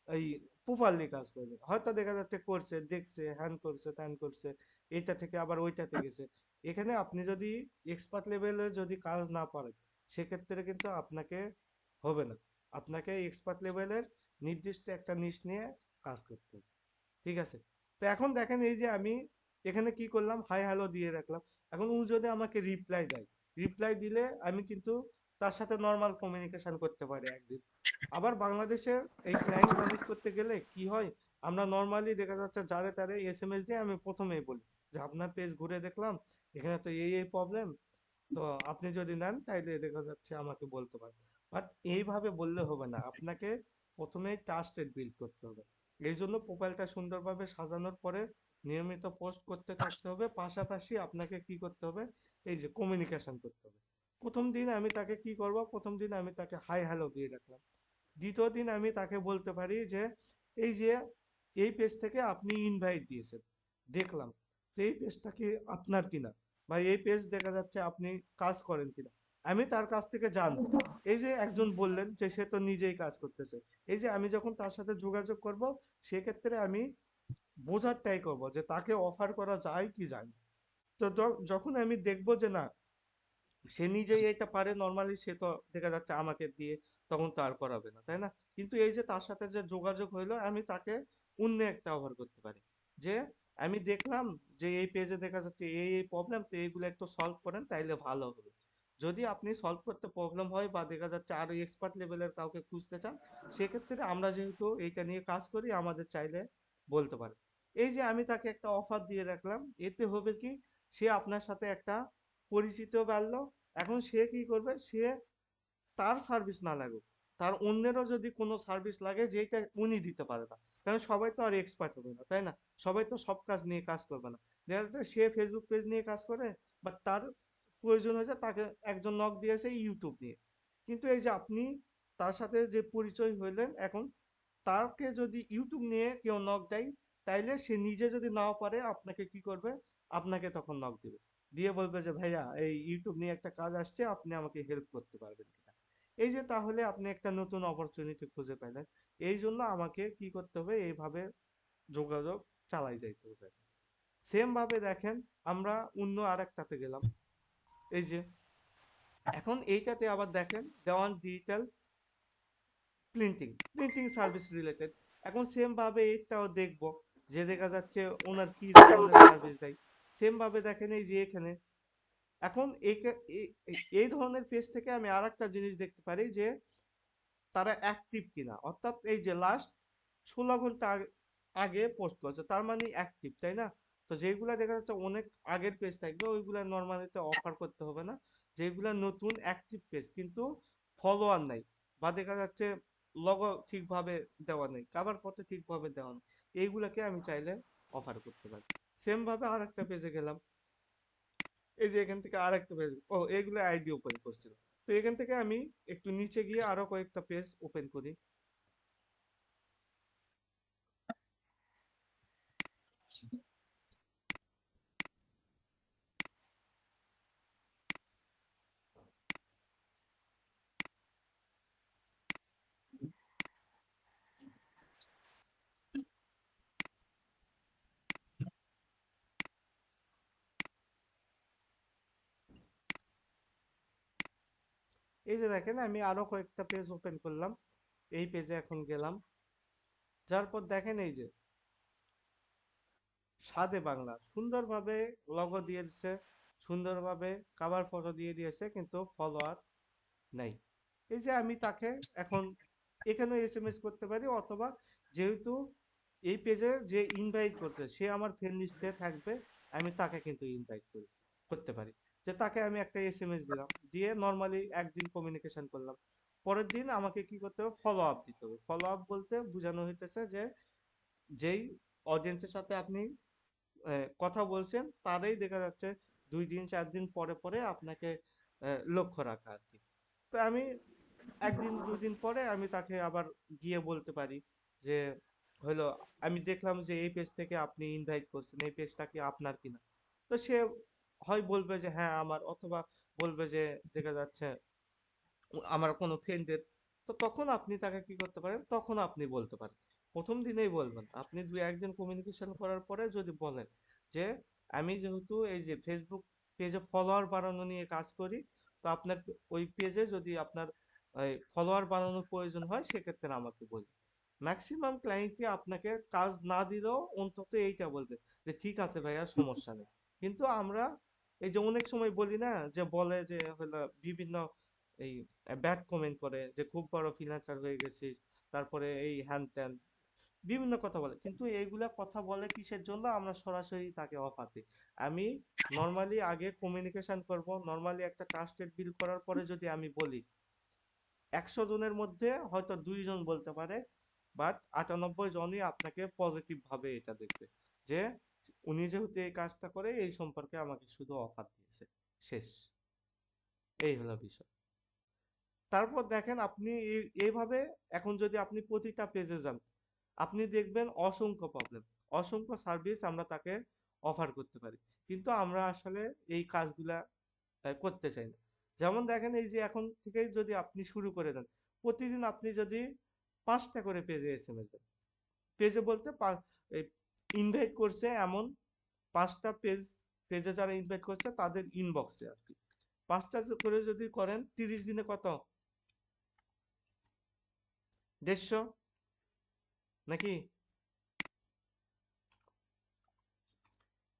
এই প্রপারলি কাজ করবে, হয়তো দেখা যাচ্ছে করছে, দেখছে, হ্যান করছে, ত্যান করছে, এইটা থেকে আবার ওইটাতে গেছে। এখানে আপনি যদি এক্সপার্ট লেভেলের যদি কাজ না পারেন, সেক্ষেত্রে কিন্তু আপনাকে হবে না, আপনাকে এক্সপার্ট লেভেলের নির্দিষ্ট একটা নিশ নিয়ে কাজ করতে হবে। ঠিক আছে? তো এখন দেখেন এই যে আমি এখানে কি করলাম, হাই হ্যালো দিয়ে রাখলাম। এখন ও যদি আমাকে রিপ্লাই দেয়, রিপ্লাই দিলে আমি কিন্তু তার সাথে নর্মাল কমিউনিকেশন করতে পারি একদিন। আবার বাংলাদেশে এই ক্লায়েন্ট ম্যানেজ করতে গেলে কি হয়, আমরা নর্মালি দেখা যাচ্ছে যারে তারে এসএমএস দিয়ে আমি প্রথমেই বলি যে আপনার পেজ ঘুরে দেখলাম, এখানে তো এই প্রবলেম, তো আপনি যদি নেন তাইলে দেখা যাচ্ছে আমাকে বলতে পারেন। বাট এইভাবে বললে হবে না, আপনাকে প্রথমে ট্রাস্টেড বিল্ড করতে হবে। এই জন্য প্রোফাইলটা সুন্দরভাবে সাজানোর পরে নিয়মিত পোস্ট করতে থাকতে হবে, পাশাপাশি আপনাকে কি করতে হবে, এই যে কমিউনিকেশন করতে হবে। প্রথম দিন আমি তাকে কি করব, প্রথম দিন আমি তাকে হাই হ্যালো দিয়ে রাখলাম। দ্বিতীয় দিন আমি তাকে বলতে পারি যে এই যে এই পেজ থেকে আপনি ইনভাইট দিয়েছেন, দেখলাম, তো এই পেজটা কি আপনার কিনা, বা এই পেজ দেখা যাচ্ছে আপনি কাজ করেন কিনা, আমি তার কাছ থেকে জানবো। এই যে একজন বললেন যে সে তো নিজেই কাজ করতেছে, এই যে আমি যখন তার সাথে যোগাযোগ করব, সেক্ষেত্রে আমি বোঝার ট্রাই করবো যে তাকে অফার করা যায় কি যায় না। তো যখন আমি দেখবো যে না, সে নিজেই এটা পারে নর্মালি, সে তো দেখা যাচ্ছে আমাকে দিয়ে তখন তো আর করাবে না, তাই না? কিন্তু এই যে তার সাথে যে যোগাযোগ হইলো, আমি তাকে অন্য একটা অফার করতে পারি যে আমি দেখলাম যে এই পেজে দেখা যাচ্ছে এই প্রবলেম, তো এইগুলো একটু সলভ করেন তাইলে ভালো হবে। যদি আপনি সলভ করতে প্রবলেম হয় বা দেখা যাচ্ছে আরো এক্সপার্ট লেভেলের কাউকে খুঁজতে চান, সেক্ষেত্রে আমরা যেহেতু এইটা নিয়ে কাজ করি, আমাদের চাইলে বলতে পারেন। এই যে আমি তাকে একটা অফার দিয়ে রাখলাম, এতে হবে কি, সে আপনার সাথে একটা পরিচিত বাড়লো। এখন সে কি করবে, সে তার সার্ভিস না লাগুক, তার অন্যেরও যদি কোনো সার্ভিস লাগে যেটা উনি দিতে পারে না, কারণ সবাই তো আর এক্সপার্ট হবে না, তাই না? সবাই তো সব কাজ নিয়ে কাজ করবে না। দেখা যাচ্ছে সে ফেসবুক পেজ নিয়ে কাজ করে, বা তার প্রয়োজন হয়েছে, তাকে একজন নক দিয়েছে ইউটিউব নিয়ে, কিন্তু এই যে আপনি তার সাথে যে পরিচয় হইলেন, এখন তাকে যদি ইউটিউব নিয়ে কেউ নক দেয়, তাইলে সে নিজে যদি নাও পারে আপনাকে কি করবে, আপনাকে তখন নক দিবে, দিয়ে বলবে যে ভাইয়া এই ইউটিউব নিয়ে একটা কাজ আসছে, আপনি আমাকে হেল্প করতে পারবেন কিনা। এই যে তাহলে আপনি একটা নতুন অপরচুনিটি খুঁজে পেলেন। এই জন্য আমাকে কি করতে হবে, এইভাবে যোগাযোগ চালাই যাইতে হবে। সেম ভাবে দেখেন আমরা অন্য আরেকটাতে গেলাম, এই যে এখন এইটাতে আবার দেখেন দেওয়ান ডিজিটাল প্রিন্টিং সার্ভিস রিলেটেড। এখন সেম ভাবে এইটাও দেখবো যে দেখা যাচ্ছে ওনার কি ধরনের সার্ভিস দেয়। সেম ভাবে দেখেন এই যে এখানে এখন এই ধরনের পেজ থেকে আমি আরেকটা জিনিস দেখতে পারি যে তারা অ্যাক্টিভ কিনা, অর্থাৎ এই যে লাস্ট 16 ঘন্টা আগে পোস্ট করছে তার মানে অ্যাক্টিভ, তাই না? তো যেগুলা দেখা যাচ্ছে অনেক আগের পেজ থাকবে ওইগুলা নর্মালিতে অফার করতে হবে না। যেগুলা নতুন অ্যাক্টিভ পেজ কিন্তু ফলোয়ার নাই, বা দেখা যাচ্ছে লগো ঠিকভাবে দেওয়া নেই, কাভার ফটো ঠিকভাবে দেওয়া নেই, এইগুলাকে আমি চাইলে অফার করতে পারি। সেম ভাবে আরেকটা পেজে গেলাম, এই যে এখান থেকে আরেকটা পেজ, ও এগুলো আইডি ওপেন করছিল। তো এখান থেকে আমি একটু নিচে গিয়ে আরো কয়েকটা পেজ ওপেন করি। এই যে দেখেন আমি আরো কয়েকটা পেজ ওপেন করলাম, এই পেজে এখন গেলাম, যার পর দেখেন এই যে সাদে বাংলা সুন্দরভাবে লগো দিয়ে দিচ্ছে, সুন্দরভাবে কাভার ফটো দিয়ে দিয়েছে, কিন্তু ফলোয়ার নাই। এই যে আমি তাকে এখন এখানে এসএমএস করতে পারি, অথবা যেহেতু এই পেজে যে ইনভাইট করছে সে আমার ফ্রেন্ড লিস্টে থাকবে, আমি তাকে কিন্তু ইনভাইট করতে পারি। যে তাকে আমি একটা এসএমএস দিলাম, দিয়ে নর্মালি একদিন কমিউনিকেশন করলাম, পরের দিন আমাকে কি করতে হবে, ফলো আপ দিতে হবে। ফলো আপ বলতে বোঝানো হইতেছে যে যেই অডিয়েন্সের সাথে আপনি কথা বলছেন তারই দেখা যাচ্ছে 2 দিন 4 দিন পরে পরে আপনাকে লক্ষ্য রাখা আর কি। তো আমি একদিন 2 দিন পরে আমি তাকে আবার গিয়ে বলতে পারি যে হলো আমি দেখলাম যে এই পেজ থেকে আপনি ইনভাইট করছেন, এই পেজটা কি আপনার কিনা। তো সে হয় বলবে যে হ্যাঁ আমার, অথবা বলবে যে দেখা যাচ্ছে আমার কোনো ফ্রেন্ডের। তো তখন আপনি তাকে কি করতে পারেন, তখন আপনি বলতে পারেন, প্রথম দিনেই বলবেন। আপনি 2-1 দিন কমিউনিকেশন করার পরে যদি বলেন যে আমি যেহেতু এই যে ফেসবুক পেজে ফলোয়ার বাড়ানো নিয়ে কাজ করি, তো আপনার ওই পেজে যদি আপনার ফলোয়ার বাড়ানোর প্রয়োজন হয় সেক্ষেত্রে আমাকে বলবেন। ম্যাক্সিমাম ক্লায়েন্টই আপনাকে কাজ না দিলেও অন্তত এইটা বলবে যে ঠিক আছে ভাইয়া সমস্যা নেই। কিন্তু আমরা এই যে অনেক সময় বলি না, যে বলে যে হলো বিভিন্ন এই ব্যাড কমেন্ট করে যে খুব বড় ফ্রিল্যান্সার হয়ে গেছিস, তারপরে এই হ্যান ত্যান বিভিন্ন কথা বলে, কিন্তু এইগুলা কথা বলে কিসের জন্য, আমরা সরাসরি তাকে অফার দিই। আমি নর্মালি আগে কমিউনিকেশন করব, নর্মালি একটা ট্রাস্টেড বিল্ড করার পরে যদি আমি বলি 100 জনের মধ্যে হয়তো 2 জন বলতে পারে, বাট 98 জনই আপনাকে পজিটিভ ভাবে এটা দেখবে যে উনি যেহেতু এই কাজটা করে এই সম্পর্কে আমাকে শুধু অফার দিয়েছে, শেষ। এই হলো বিষয়। তারপর দেখেন আপনি এইভাবে এখন যদি আপনি প্রতিটা পেজে যান, আপনি দেখবেন অসংখ্য প্রবলেম, অসংখ্য সার্ভিস আমরা তাকে অফার করতে পারি, কিন্তু আমরা আসলে এই কাজগুলা করতে চাই না। যেমন দেখেন এই যে এখন থেকেই যদি আপনি শুরু করে দেন, প্রতিদিন আপনি যদি 5টা করে পেজে এসএমএস দেন, পেজে বলতে ইনভাইট করছে এমন 5টা পেজে যারা ইনভাইট করছে তাদের ইনবক্সে আর কি, 5টা করে যদি করেন 30 দিনে কত, 150 নাকি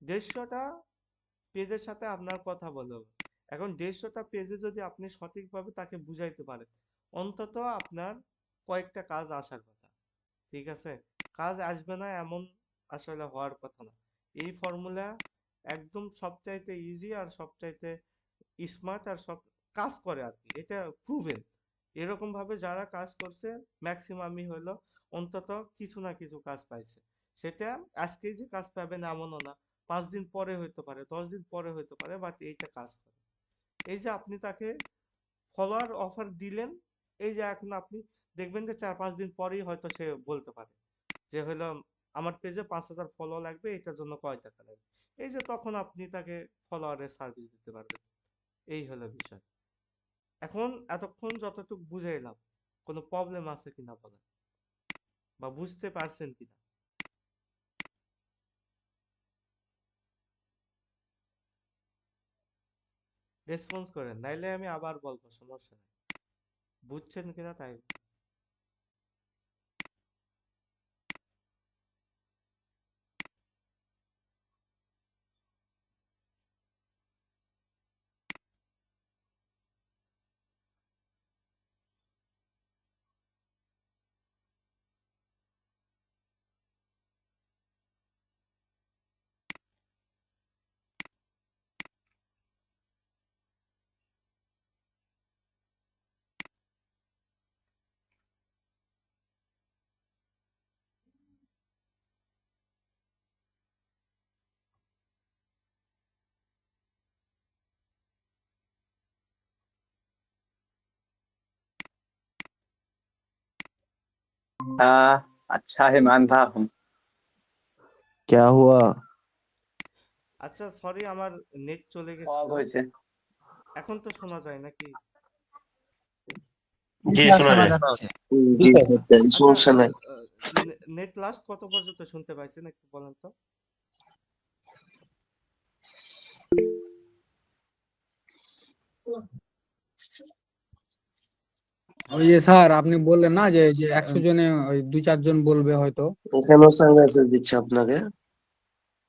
150টা পেজের সাথে আপনার কথা বলতে হবে। এখন 150টা পেজে যদি আপনি সঠিকভাবে তাকে বুঝাইতে পারেন, অন্তত আপনার কয়েকটা কাজ আসার কথা, ঠিক আছে? কাজ আসবে না এমন আসলে হওয়ার কথা না। এই ফর্মুলা একদম সবচাইতে ইজি আর সবচাইতে স্মার্ট, আর সব কাজ করে আর কি, এটা প্রুভেন। এরকম ভাবে যারা কাজ করছে ম্যাক্সিমামই হলো অন্তত কিছু না কিছু কাজ পাইছে। সেটা আজকেই যে কাজ পাবেন এমনও না, 5 দিন পরে হইতে পারে, 10 দিন পরে হইতে পারে, বাট এইটা কাজ করে। এই যে আপনি তাকে ফলোয়ার অফার দিলেন, এই যে এখন আপনি দেখবেন যে 4-5 দিন পরেই হয়তো সে বলতে পারে যে হলো আমার পেজে 5,000 ফলো লাগবে, এটার জন্য কয় টাকা লাগবে। এই যে তখন আপনি তাকে ফলোয়ারের সার্ভিস দিতে পারবেন। এই হলো বিষয়। এখন এতক্ষণ যতটুকু বুঝাইলাম, কোনো প্রবলেম আছে কিনা বলেন, বা বুঝতে পারছেন কিনা? রেসপন্স করেন, নাইলে আমি আবার বলবো, সমস্যা নেই। বুঝছেন কিনা তাই। अच्छा है, मान रहा हूँ। क्या हुआ? আচ্ছা সরি, আমার নেট চলে সব গেছিল। হয়েছে। এখন তো শোনা যায় নাকি? জি শোনা যাচ্ছে। আচ্ছা, সমস্যা নাই। নেট লাস্ট কত পর্যন্ত শুনতে পাইছেন একটু বলেন তো। ওই যে স্যার আপনি বললেন না যে যে 100 জনে ওই 2-4 জন বলবে হয়তো। এখানেও স্যার মেসেজ দিচ্ছে আপনাকে।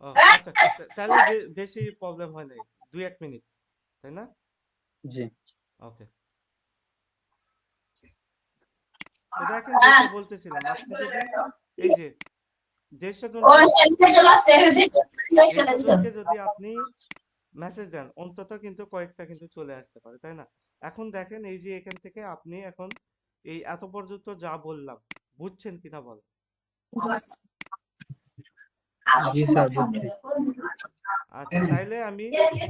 ও আচ্ছা, তাহলে বেশি প্রবলেম হয় নাই, 2-1 মিনিট, তাই না? জি। ওকে। তো দেখেন, যেটা বলতেছিলাম, আপনি যদি এই যে 150 জনকে যদি আপনি মেসেজ দেন, অন্তত কিন্তু কয়েকটা কিন্তু চলে আসতে পারে, তাই না? এখন দেখেন, এই যে এখান থেকে আপনি এখন এই এত পর্যন্ত যা বললাম, বুঝছেন কিনা বলেন। জি স্যার বুঝছি। আচ্ছা, তাইলে আমি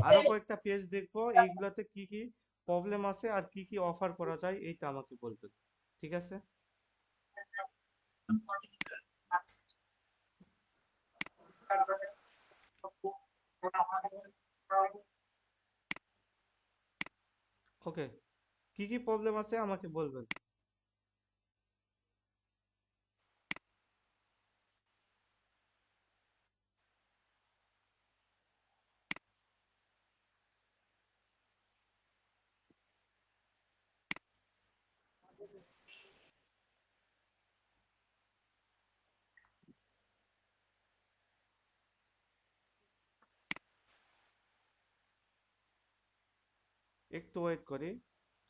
আরো কয়েকটা পেজ দেখবো, এইগুলাতে কি কি প্রবলেম আছে আর কি কি অফার করা যায়, এইটা আমাকে বলবেন, ঠিক আছে? ওকে, কি কি প্রবলেম আছে আমাকে বলবেন। একটু ওয়েট করি,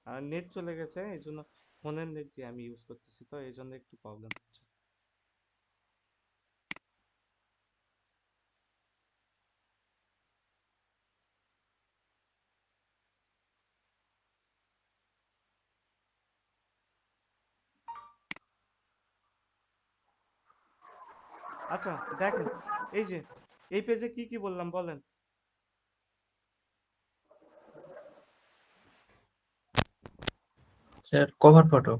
আর নেট চলে গেছে, এই জন্য ফোনের নেট দিয়ে আমি ইউজ করতেছি, তো এই জন্য একটু প্রবলেম হচ্ছে। আচ্ছা দেখেন, এই যে এই পেজে কি কি বললাম বলেন। স্যার কভার ফটো,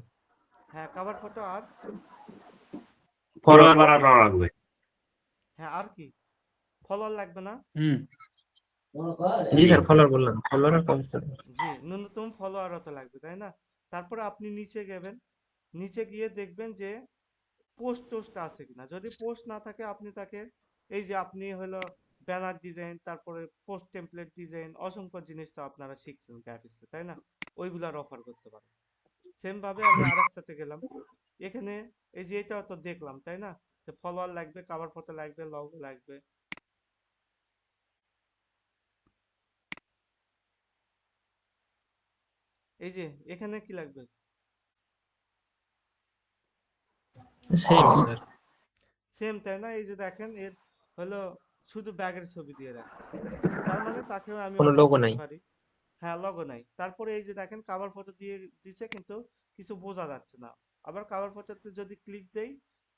হ্যাঁ, কভার ফটো, আর ফলোয়ার বাড়ানো লাগবে। হ্যাঁ, আর কি? ফলোয়ার লাগবে না? হুম। জি স্যার ফলোয়ার বললাম, ফলোয়ার আর কভার ফটো। জি, ন্যূনতম ফলোয়ারও তো লাগবে, তাই না? তারপরে আপনি নিচে যাবেন, নিচে গিয়ে দেখবেন যে পোস্ট টোস্ট আছে কিনা। যদি পোস্ট না থাকে, আপনি তাকে এই যে আপনি হলো ব্যানার ডিজাইন, তারপরে পোস্ট টেমপ্লেট ডিজাইন, অসংখ্য জিনিস তো আপনারা শিখছেন গ্রাফিক্সে, তাই না? ওইগুলার অফার করতে পারেন। সেম ভাবে আমি আরেকটাতে গেলাম, এখানে এই যে এটাও তো দেখলাম, তাই না? যে ফলোয়ার লাগবে, কভার ফটো লাগবে, লগো লাগবে। এই যে এখানে কি লাগবে? সেম স্যার, সেম, তাই না? এই যে দেখেন, এর হলো শুধু ব্যাগের ছবি দিয়ে রাখছে, তার মানে তাকেও আমি কোনো অফার লোগো করতে নাই। পারি। হ্যাঁ, লগো নাই। তারপরে এই যে দেখেন, কভার ফটো দিয়ে দিছে, কিন্তু কিছু বোঝা যাচ্ছে না। আবার কভার ফটোতে যদি ক্লিক দেই,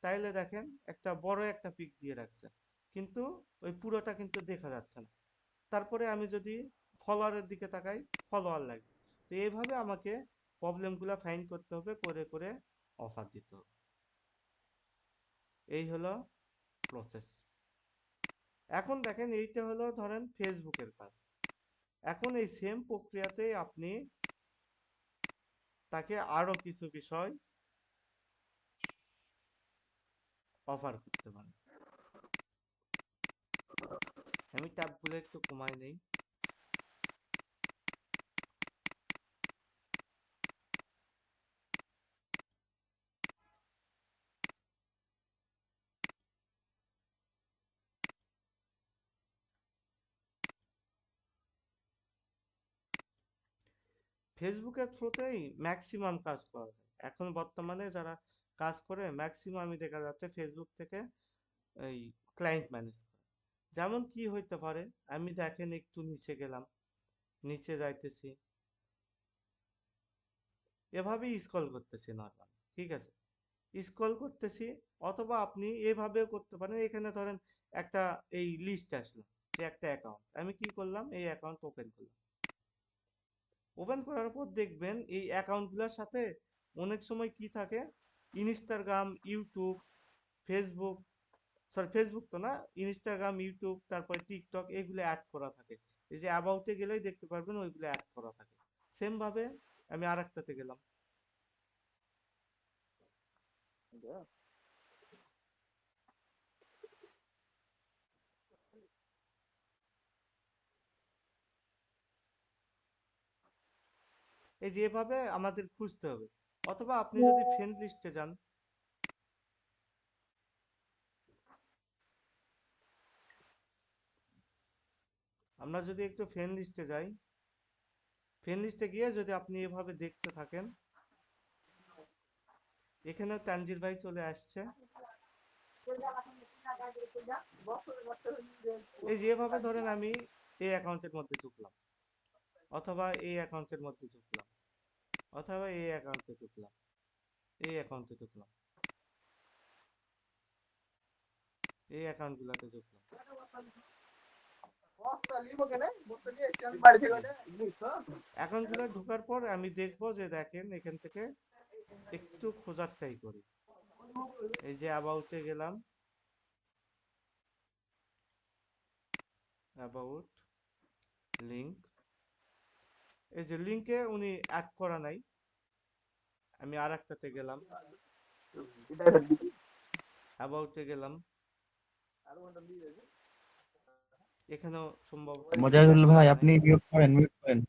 তাইলে দেখেন একটা বড় একটা পিক দিয়ে রাখছে, কিন্তু ওই পুরোটা কিন্তু দেখা যাচ্ছে না। তারপরে আমি যদি ফলোয়ারের দিকে তাকাই, ফলোয়ার লাগবে। তো এইভাবে আমাকে প্রবলেমগুলো ফাইন্ড করতে হবে, করে করে অফার দিতে হবে। এই হলো প্রসেস। এখন দেখেন, এইটা হলো ধরেন ফেসবুকের কাজ। এখন এই সেম প্রক্রিয়াতে আপনি তাকে আরো কিছু বিষয় অফার করতে পারেন। আমি ট্যাবগুলো একটু কমাই নেই। ফেসবুকের থ্রুতেই ম্যাক্সিমাম কাজ করা যায় এখন বর্তমানে যারা কাজ করে ম্যাক্সিমামই দেখা যাচ্ছে ফেসবুক থেকে এই ক্লায়েন্ট ম্যানেজ করে। যেমন কি হইতে পারে, আমি দেখেন একটু নিচে গেলাম, নিচে যাইতেছি, এভাবেই স্ক্রল করতেছি নর্মাল, ঠিক আছে, স্ক্রল করতেছি। অথবা আপনি এভাবেও করতে পারেন, এখানে ধরেন একটা এই লিস্ট আসলো যে একটা অ্যাকাউন্ট, আমি কি করলাম, এই অ্যাকাউন্ট ওপেন করলাম। ওপেন করার পর দেখবেন এই অ্যাকাউন্টগুলোর সাথে অনেক সময় কি থাকে, Instagram, YouTube, Facebook, sorry Facebook তো না, ইনস্টাগ্রাম, ইউটিউব, তারপরে টিকটক, এগুলো অ্যাড করা থাকে। এই যে অ্যাবাউটে গেলেই দেখতে পারবেন ওইগুলো অ্যাড করা থাকে। সেম ভাবে আমি আরেকটাতে গেলাম, এই যে এভাবে আমাদের খুঁজতে হবে। অথবা আপনি যদি ফ্রেন্ড লিস্টে যান, আমরা যদি একটু ফ্রেন্ড লিস্টে যাই, ফ্রেন্ড লিস্টে গিয়ে যদি আপনি এভাবে দেখতে থাকেন, এখানেও তানজির ভাই চলে আসছে। এই যে এভাবে ধরেন আমি এই অ্যাকাউন্টের মধ্যে ঢুকলাম, অথবা এই অ্যাকাউন্টের মধ্যে ঢুকলাম, অথবা এই অ্যাকাউন্টে ঢুকলাম, এই অ্যাকাউন্টে ঢুকলাম, এই অ্যাকাউন্টগুলোতে ঢুকলাম। অ্যাকাউন্টগুলো ঢোকার পর আমি দেখবো যে দেখেন এখান থেকে একটু খোঁজার ট্রাই করি। এই যে অ্যাবাউটে গেলাম, অ্যাবাউট, লিঙ্ক, এই যে লিঙ্কে উনি অ্যাড করা নাই, আমি আর একটাতে গেলাম, অ্যাবাউটে গেলাম, এখানেও সম্ভবত লিঙ্ক অ্যাড মোজাহিদুল ভাই করা নাই। আপনি মিউট করেন মিউট করেন।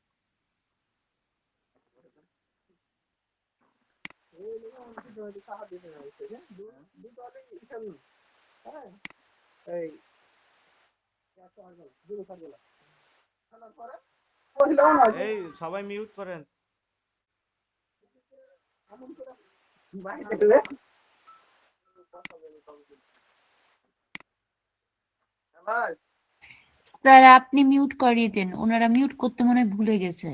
এই সবাই মিউট করেন। স্যার আপনি মিউট করিয়ে দেন, ওনারা মিউট করতে মনে হয় ভুলে গেছে।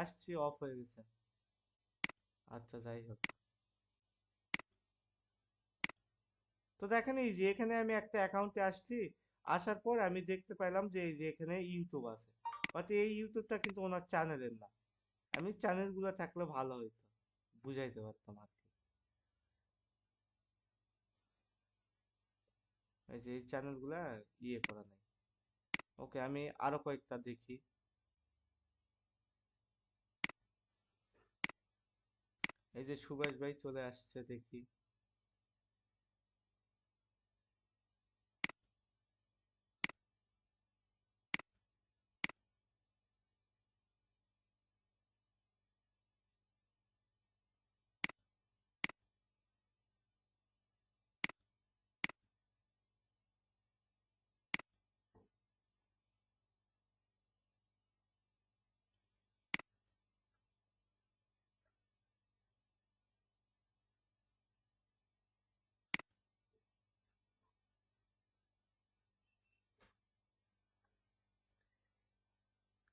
আসছি, অফ হয়ে গেছে। আচ্ছা যাই হোক, তো দেখেন এই যে এখানে আমি একটা অ্যাকাউন্টে আসছি, আসার পর আমি দেখতে পেলাম যে এই যে এখানে ইউটিউব আছে, বাট এই ইউটিউবটা কিন্তু ওনার চ্যানেলের না। আমি চ্যানেলগুলো থাকলে ভালো হইতো, বুঝাইতে পারতাম আর কি। এই যে এই চ্যানেলগুলা ইয়ে করা নাই। ওকে, আমি আরো কয়েকটা দেখি। এই যে সুভাষ ভাই চলে আসছে, দেখি।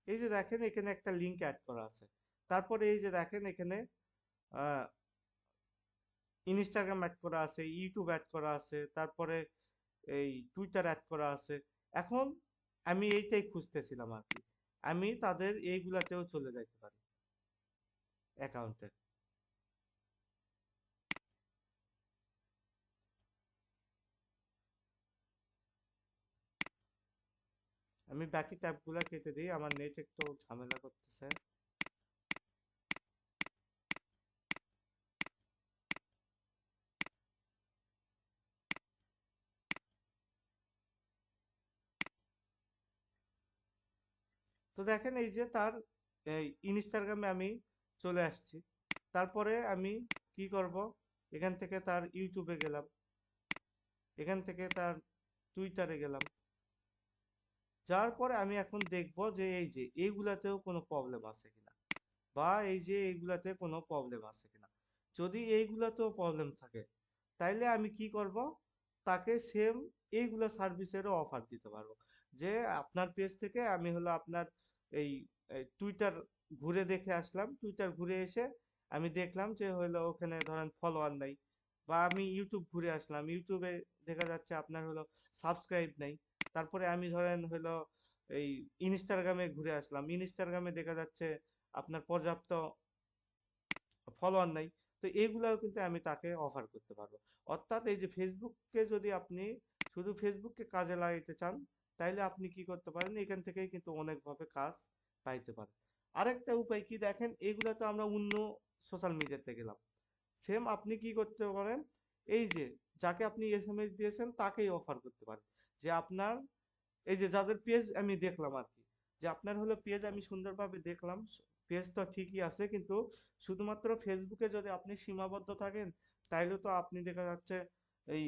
এই যে দেখেন এখানে একটা লিংক অ্যাড করা আছে। তারপরে এই যে দেখেন এখানে ইনস্টাগ্রাম অ্যাড করা আছে, ইউটিউব অ্যাড করা আছে, তারপরে এই টুইটার অ্যাড করা আছে। এখন আমি এইটাই খুঁজতেছিলাম আর কি, আমি তাদের এইগুলাতেও চলে যাইতে পারি অ্যাকাউন্টে। আমি বাকি ট্যাবগুলা কেটে দিই, আমার নেট একটু ঝামেলা করতেছে। তো দেখেন এই যে তার ইনস্টাগ্রামে আমি চলে আসছি। তারপরে আমি কি করব, এখান থেকে তার ইউটিউবে গেলাম, এখান থেকে তার টুইটারে গেলাম, যার পরে আমি এখন দেখব যে এই যে এইগুলাতেও কোনো প্রবলেম আছে কিনা, বা এই যে এইগুলাতে কোনো প্রবলেম আছে কিনা। যদি এইগুলাতেও প্রবলেম থাকে তাইলে আমি কি করব, তাকে সেম এইগুলা সার্ভিসেরও অফার দিতে পারবো। যে আপনার পেজ থেকে আমি হলো আপনার এই টুইটার ঘুরে দেখে আসলাম, টুইটার ঘুরে এসে আমি দেখলাম যে হলো ওখানে ধরেন ফলোয়ার নাই, বা আমি ইউটিউব ঘুরে আসলাম, ইউটিউবে দেখা যাচ্ছে আপনার হলো সাবস্ক্রাইব নাই। তারপরে আমি ধরেন হলো এই ইনস্টাগ্রামে ঘুরে আসলাম, ইনস্টাগ্রামে দেখা যাচ্ছে আপনার পর্যাপ্ত ফলোয়ার নাই। তো এইগুলাও কিন্তু আমি তাকে অফার করতে পারবো। অর্থাৎ এই যে ফেসবুককে যদি আপনি শুধু ফেসবুককে কাজে লাগাইতে চান, তাইলে আপনি কি করতে পারেন, এখান থেকেই কিন্তু অনেকভাবে কাজ পাইতে পারেন। আরেকটা উপায় কি দেখেন, এগুলা তো আমরা অন্য সোশ্যাল মিডিয়াতে গেলাম, সেম আপনি কি করতে পারেন, এই যে যাকে আপনি এসএমএস দিয়েছেন তাকেই অফার করতে পারেন। যে আপনার এই যে যাদের পেজ আমি দেখলাম আর কি, যে আপনার হলো পেজ আমি সুন্দরভাবে দেখলাম, পেজ তো ঠিকই আছে, কিন্তু শুধুমাত্র ফেসবুকে যদি আপনি সীমাবদ্ধ থাকেন তাইলে তো আপনি দেখা যাচ্ছে এই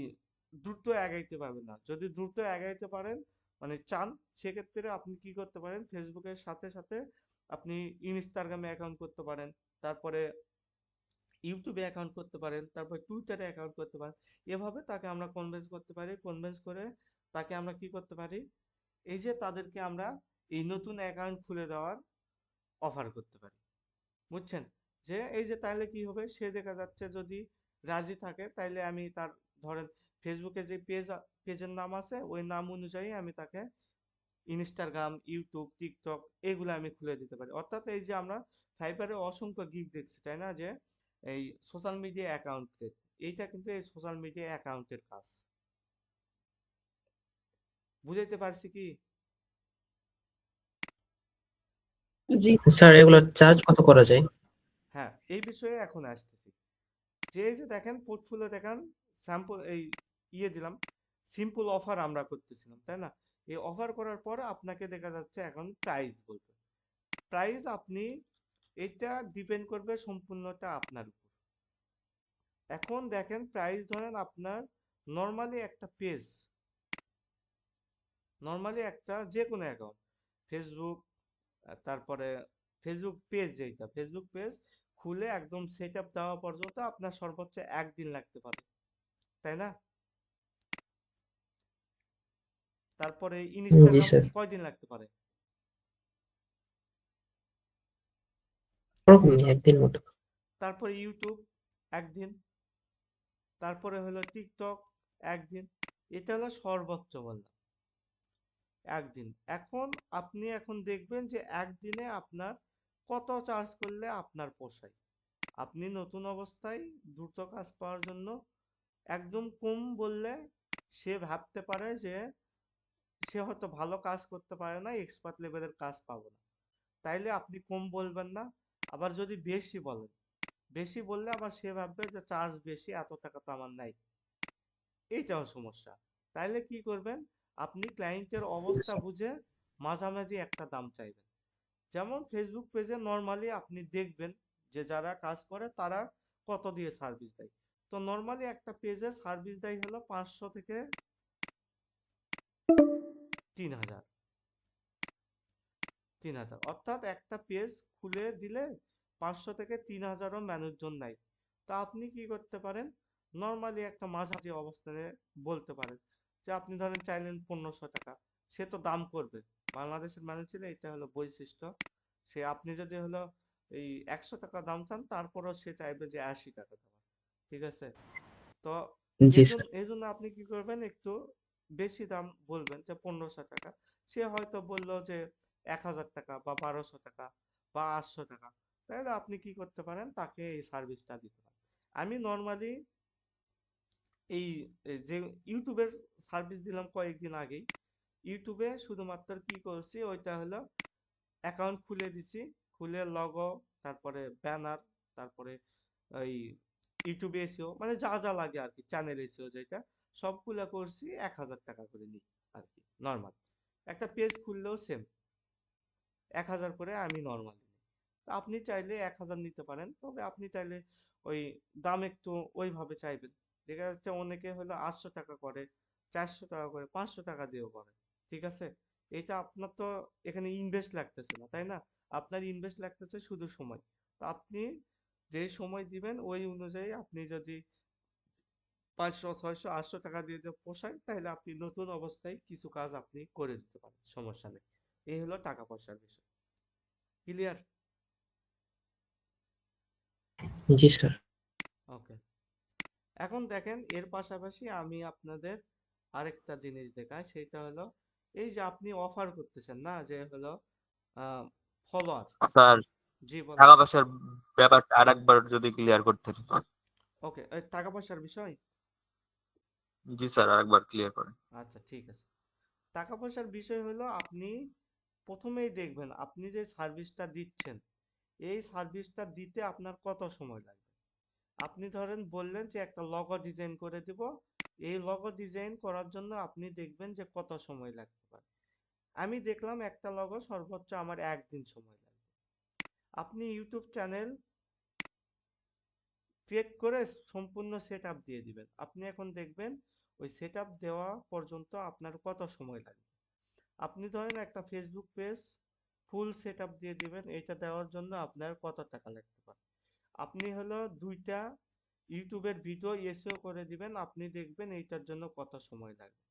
দ্রুত আগাইতে পারবেন না। যদি দ্রুত আগাইতে পারেন মানে চান, সেক্ষেত্রে আপনি কি করতে পারেন, ফেসবুকের সাথে সাথে আপনি ইনস্টাগ্রামে অ্যাকাউন্ট করতে পারেন, তারপরে ইউটিউবে অ্যাকাউন্ট করতে পারেন, তারপর টুইটারে অ্যাকাউন্ট করতে পারেন। এভাবে তাকে আমরা কনভিন্স করতে পারি, কনভিন্স করে তাকে আমরা কি করতে পারি, এই যে তাদেরকে আমরা এই নতুন অ্যাকাউন্ট খুলে দেওয়ার অফার করতে পারি। বুঝছেন? যে এই যে তাইলে কি হবে, সে দেখা যাচ্ছে যদি রাজি থাকে তাইলে আমি তার ধরেন ফেসবুকে যে পেজের নাম আছে ওই নাম অনুযায়ী আমি তাকে ইনস্টাগ্রাম, ইউটিউব, টিকটক এগুলো আমি খুলে দিতে পারি। অর্থাৎ এই যে আমরা ফাইবারে অসংখ্য গিগ দেখছি তাই না, যে এই সোশ্যাল মিডিয়া অ্যাকাউন্ট ক্রিয়েট, এইটা কিন্তু এই সোশ্যাল মিডিয়া অ্যাকাউন্টের কাজ। বুঝাইতে পারছি কি? স্যার এগুলো চার্জ কত করা যায়? হ্যাঁ, এই বিষয়ে এখন আসতেছি। যে এই যে দেখেন পোর্টফোলিও দেখেন, স্যাম্পল এই দিলাম, সিম্পল অফার আমরা করতেছিলাম তাই না। এই অফার করার পর আপনাকে দেখা যাচ্ছে এখন প্রাইস বলবে। প্রাইস আপনি, এটা ডিপেন্ড করবে সম্পূর্ণটা আপনার উপর। এখন দেখেন প্রাইস ধরেন আপনার নর্মালি একটা পেজ, নর্মালি একটা যে কোনো অ্যাকাউন্ট, ফেসবুক, তারপরে ফেসবুক পেজ, যেটা ফেসবুক পেজ খুলে একদম সেট আপ দেওয়া পর্যন্ত আপনার সর্বোচ্চ একদিন লাগতে পারে তাই না। তারপরে জি ইনস্টাগ্রাম স্যার, কয়দিন লাগতে পারে, ওরকমই একদিন মতো। তারপরে ইউটিউব একদিন, তারপরে হলো টিকটক একদিন। এটা হলো সর্বোচ্চ বললাম একদিন। এখন আপনি এখন দেখবেন যে একদিনে আপনার কত চার্জ করলে আপনার পোষায়। আপনি নতুন অবস্থায় দ্রুত কাজ পাওয়ার জন্য একদম কম বললে সে ভাবতে পারে যে সে হয়তো ভালো কাজ করতে পারে না, এক্সপার্ট লেভেলের কাজ পাবো না, তাইলে আপনি কম বলবেন না। আবার যদি বেশি বলেন, বেশি বললে আবার সে ভাববে যে চার্জ বেশি, এত টাকা তো আমার নাই, এইটাও সমস্যা। তাইলে কি করবেন, আপনি ক্লায়েন্টের অবস্থা বুঝে মাঝামাঝি একটা দাম চাইবেন। যেমন ফেসবুক পেজে নর্মালি আপনি দেখবেন যে যারা কাজ করে তারা কত দিয়ে সার্ভিস দেয়। তো নর্মালি একটা পেজে সার্ভিস দেয় হলো 500 থেকে 3000, 3000, অর্থাৎ একটা পেজ খুলে দিলে 500 থেকে 3000ও মানুষজন নাই। তা আপনি কি করতে পারেন, নর্মালি একটা মাঝারি অবস্থানে বলতে পারেন যে আপনি ধরেন চাইলেন 1500 টাকা, সে তো দাম করবে, বাংলাদেশের মানুষের এটা হলো বৈশিষ্ট্য। সে আপনি যদি হলো এই 100 টাকা দাম চান তারপরও সে চাইবে যে 80 টাকা দেওয়া, ঠিক আছে। তো জি এই জন্য স্যার। আপনি কি করবেন, একটু বেশি দাম বলবেন যে 1500 টাকা, সে হয়তো বললো যে 1000 টাকা বা 1200 টাকা বা 800 টাকা, তাহলে আপনি কি করতে পারেন, তাকে এই সার্ভিসটা দিতে পারেন। আমি নর্মালি এই এই যে ইউটিউবের সার্ভিস দিলাম কয়েকদিন আগেই, ইউটিউবে শুধুমাত্র কি করছি ওইটা হলো অ্যাকাউন্ট খুলে দিছি, খুলে লগো, তারপরে ব্যানার, তারপরে ওই ইউটিউবে এসেও মানে যা যা লাগে আর কি, চ্যানেল এসেও যেটা সবগুলা করছি 1000 টাকা করে নিই আর কি নর্মাল। একটা পেজ খুললেও সেম 1000 করে আমি নর্মালি নিই। তো আপনি চাইলে 1000 নিতে পারেন, তবে আপনি চাইলে ওই দাম একটু ওইভাবে চাইবেন। দেখা যাচ্ছে অনেকে হলো 800 টাকা করে, 400 টাকা করে, 500 টাকা দিয়েও করে। ঠিক আছে, এটা আপনার তো এখানে ইনভেস্ট লাগতেছে না, তাই না? আপনার ইনভেস্ট লাগতেছে শুধু সময়। তো আপনি যে সময় দিবেন ওই অনুযায়ী আপনি যদি 500 600 800 টাকা দিয়ে পোষায়, তাহলে আপনি নতুন অবস্থায় কিছু কাজ আপনি করে দিতে পারেন, সমস্যা নেই। এই হলো টাকা পয়সার বিষয়। ক্লিয়ার? জি স্যার। ওকে। এখন দেখেন এর পাশাপাশি আমি আপনাদের আরেকটা জিনিস দেখাই, সেটা হলো এই যে আপনি অফার করতেছেন না, যে হলো ফলোয়ার। স্যার, জি বলেন। টাকা পয়সার ব্যাপারটা আরেকবার যদি ক্লিয়ার করতেন। ওকে, টাকা পয়সার বিষয়। জি স্যার, আরেকবার ক্লিয়ার করেন। আচ্ছা ঠিক আছে। টাকা পয়সার বিষয় হলো আপনি প্রথমেই দেখবেন আপনি যে সার্ভিসটা দিচ্ছেন, এই সার্ভিসটা দিতে আপনার কত সময় লাগবে। আপনি ধরেন বললেন যে একটা লগো ডিজাইন করে দিব, এই লগো ডিজাইন করার জন্য আপনি দেখবেন যে কত সময় লাগতে পারে। আমি দেখলাম একটা লগো সর্বোচ্চ আমার 1 দিন সময় লাগবে। আপনি ইউটিউব চ্যানেল ক্রিয়েট করে সম্পূর্ণ সেট আপ দিয়ে দিবেন। আপনি এখন দেখবেন ওই সেট আপ দেওয়া পর্যন্ত আপনার কত সময় লাগবে। আপনি ধরেন একটা Facebook page full set up দিয়ে দিবেন, এটা দেওয়ার জন্য আপনার কত টাকা লাগতে পারে। আপনি হলো 2টা ইউটিউবের ভিডিও এসইও করে দিবেন, আপনি দেখবেন এইটার জন্য কত সময় লাগবে।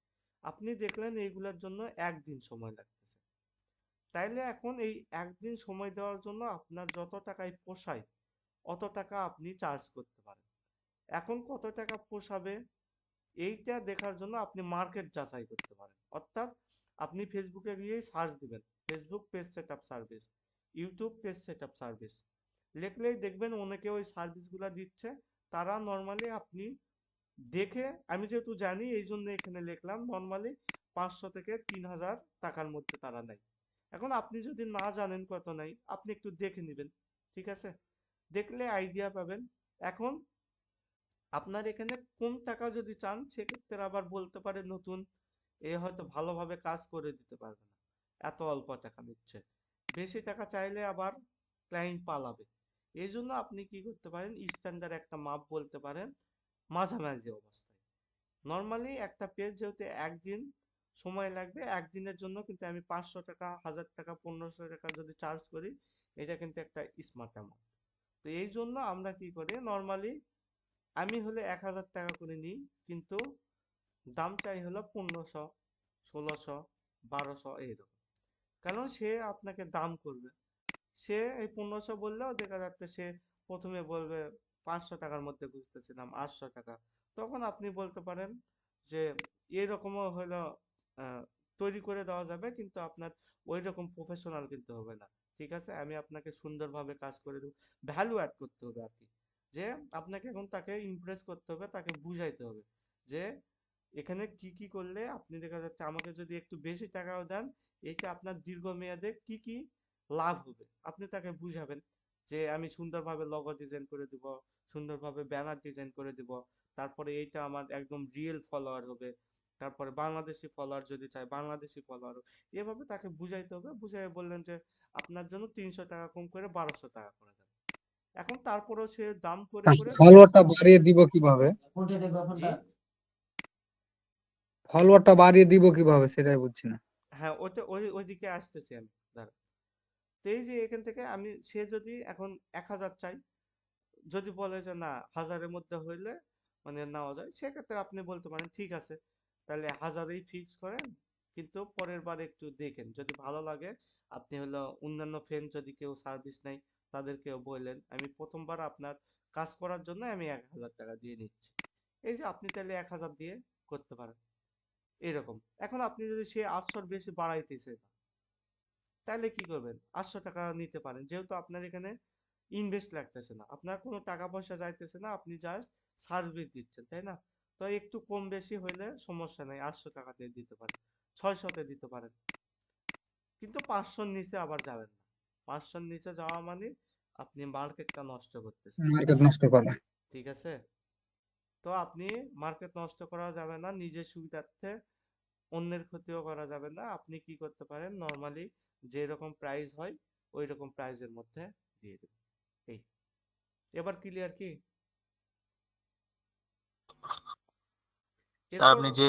আপনি দেখলেন এইগুলোর জন্য 1 দিন সময় লাগতেছে। তাইলে এখন এই 1 দিন সময় দেওয়ার জন্য আপনার যত টাকায় পোষায় অত টাকা আপনি চার্জ করতে পারেন। এখন কত টাকা পোষাবে এইটা দেখার জন্য আপনি মার্কেট যাচাই করতে পারেন। অর্থাৎ আপনি ফেসবুকে গিয়ে সার্চ দিবেন Facebook page setup service, YouTube page setup service, লিখলেই দেখবেন অনেকে ওই সার্ভিসগুলো দিচ্ছে। তারা নর্মালি আপনি দেখে, আমি যেহেতু জানি এই জন্য এখানে লিখলাম, নর্মালি 500 থেকে 3000 টাকার মধ্যে তারা নেয়। এখন আপনি যদি না জানেন কত নাই, আপনি একটু দেখে নেবেন। ঠিক আছে, দেখলে আইডিয়া পাবেন। এখন আপনার এখানে কম টাকা যদি চান, সেক্ষেত্রে আবার বলতে পারে নতুন এ হয়তো ভালোভাবে কাজ করে দিতে পারবে না, এত অল্প টাকা নিচ্ছে। বেশি টাকা চাইলে আবার ক্লায়েন্ট পালাবে। এই জন্য আপনি কি করতে পারেন, স্ট্যান্ডার্ড একটা মাপ বলতে পারেন, মাঝামাঝি অবস্থায়। নর্মালি একটা পেজ যেহেতু 1 দিন সময় লাগবে, 1 দিনের জন্য কিন্তু আমি 500 টাকা 1000 টাকা 1500 টাকা যদি চার্জ করি, এটা কিন্তু একটা স্মার্ট অ্যামাউন্ট। তো এই জন্য আমরা কি করি নর্মালি, আমি হলে 1000 টাকা করে নিই, কিন্তু দাম চাই হলো 1500 1600 1200 এইরকম। কারণ সে আপনাকে দাম করবে, সে এই 1500 বললেও দেখা যাচ্ছে সে প্রথমে বলবে 500 টাকার মধ্যে খুঁজতেছিলাম 800 টাকা। তখন আপনি বলতে পারেন যে এরকমও হলো আহ, তৈরি করে দেওয়া যাবে, কিন্তু আপনার ওই রকম প্রফেশনাল কিন্তু হবে না। ঠিক আছে, আমি আপনাকে সুন্দরভাবে কাজ করে দেবো, ভ্যালু অ্যাড করতে হবে আর কি। যে আপনাকে এখন তাকে ইমপ্রেস করতে হবে, তাকে বুঝাইতে হবে যে এখানে কি কি করলে আপনি, দেখা যাচ্ছে আমাকে যদি একটু বেশি টাকাও দেন, এটা আপনার দীর্ঘমেয়াদে কি কি লাভ হবে আপনি তাকে বুঝাবেন। যে আমি সুন্দরভাবে লগো ডিজাইন করে দিব, সুন্দরভাবে ব্যানার ডিজাইন করে দিব, তারপরে এইটা আমার একদম রিয়েল ফলোয়ার হবে, তারপরে বাংলাদেশি ফলোয়ার যদি চাই বাংলাদেশি ফলোয়ার। এভাবে তাকে বুঝাইতে হবে, বুঝাই বললেন যে আপনার জন্য 300 টাকা কম করে 1200 টাকা করে দেন। এখন তারপরেও সে দাম করে করে ফলোয়ারটা বাড়িয়ে দিব কিভাবে? জি ফলোয়ারটা বাড়িয়ে দিব কিভাবে সেটাই বুঝছি না। হ্যাঁ, ওইটা ওইদিকে আসতেছি আমি, দাঁড়া। তো এই যে এখান থেকে আমি, সে যদি এখন 1000 চাই, যদি বলে যে না 1000-এর মধ্যে হইলে মানে নেওয়া যায়, সেক্ষেত্রে আপনি বলতে পারেন ঠিক আছে, তাহলে 1000-এই ফিক্স করেন, কিন্তু পরের বার একটু দেখেন যদি ভালো লাগে। আপনি হলো অন্যান্য ফ্রেন্ড যদি কেউ সার্ভিস নেয় তাদেরকেও বললেন আমি প্রথমবার আপনার কাজ করার জন্য আমি 1000 টাকা দিয়ে নিচ্ছি। এই যে আপনি তাহলে 1000 দিয়ে করতে পারেন এরকম। এখন আপনি যদি সে 800-র বেশি বাড়াইতেছে, তাহলে কি করবেন, 800 টাকা নিতে পারেন, যেহেতু আপনার এখানে ইনভেস্ট লাগতেছে না, আপনার কোনো টাকা পয়সা যাইতেছে না, আপনি জাস্ট সার্ভিস দিচ্ছেন, তাই না? তো একটু কম বেশি হইলে সমস্যা নাই, 800 টাকাতে দিতে পারেন, 600-তে দিতে পারেন, কিন্তু 500-র নিচে আবার যাবেন না। 500-র নিচে যাওয়া মানে আপনি মার্কেটটা নষ্ট করতেছেন। মার্কেট নষ্ট করা। ঠিক আছে, তো আপনি মার্কেট নষ্ট করা যাবে না, নিজের সুবিধার্থে অন্যের ক্ষতিও করা যাবে না। আপনি কি করতে পারেন, নর্মালি যে রকম প্রাইস হয় ওই রকম প্রাইসের মধ্যে দিয়ে দেব। এই এবার ক্লিয়ার কি? স্যার এরপর আপনি যে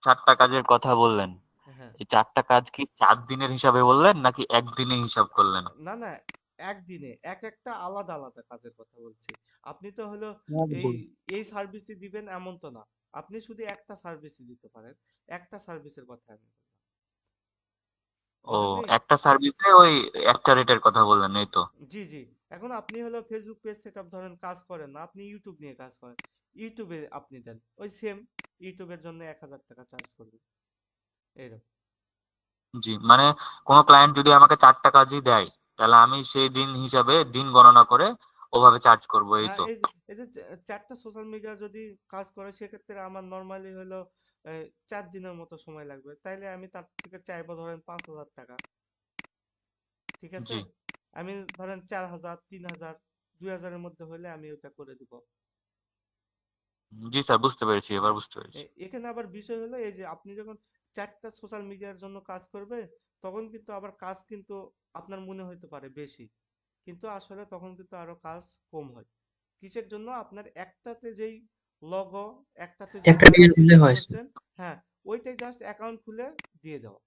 চারটা কাজের কথা বললেন, হ্যাঁ, এই চারটা কাজ কি 4 দিনের হিসাবে বললেন নাকি একদিনে হিসাব করলেন? না না, একদিনে এক একটা আলাদা আলাদা কাজের কথা বলছি। আপনি তো হলো এই এই সার্ভিসই দিবেন এমন তো না, আপনি শুধু একটা সার্ভিসই দিতে পারেন। একটা সার্ভিসের কথা আমি বললাম, ও, বুঝেননি? একটা সার্ভিসে ওই একটা রেটের কথা বললেন, এই তো? জি জি। এখন আপনি হলো ফেসবুক পেজ সেট আপ ধরেন কাজ করেন না, আপনি ইউটিউব নিয়ে কাজ করেন, ইউটিউবে আপনি দেন ওই সেম, ইউটিউবের জন্য 1,000 টাকা চার্জ করবেন এইরকম। জি, মানে কোনো ক্লায়েন্ট যদি আমাকে 4টা কাজই দেয়, তাহলে আমি সেই দিন হিসাবে দিন গণনা করে ওভাবে চার্জ করব, এই হ্যাঁ, তো? এই যে 4টা সোশ্যাল মিডিয়া যদি কাজ করে সেক্ষেত্রে আমার নর্মালি হলো 4 দিনের মতো সময় লাগবে, তাইলে আমি তার থেকে চাইবো ধরেন 5,000 টাকা। ঠিক আছে, জি আমি ধরেন 4,000, 3,000, 2,000-এর মধ্যে হলে আমি ওটা করে দিব। জি স্যার, বুঝতে পেরেছি, এবার হ্যাঁ, বুঝতে পেরেছি। এখানে আবার বিষয় হলো এই যে আপনি যখন 4টা সোশ্যাল মিডিয়ার জন্য কাজ করবে, তখন কিন্তু আবার কাজ কিন্তু আপনার মনে হতে পারে বেশি, কিন্তু আসলে তখন কিন্তু আরো কাজ কম হয়। কিসের জন্য? আপনার একটাতে যেই লগো, একটাতে যে একটা ব্যানার ডিজাইন দিলে ডিজাইন হয় স্যার। করছেন, হ্যাঁ, ওইটাই জাস্ট অ্যাকাউন্ট খুলে দিয়ে দেওয়া।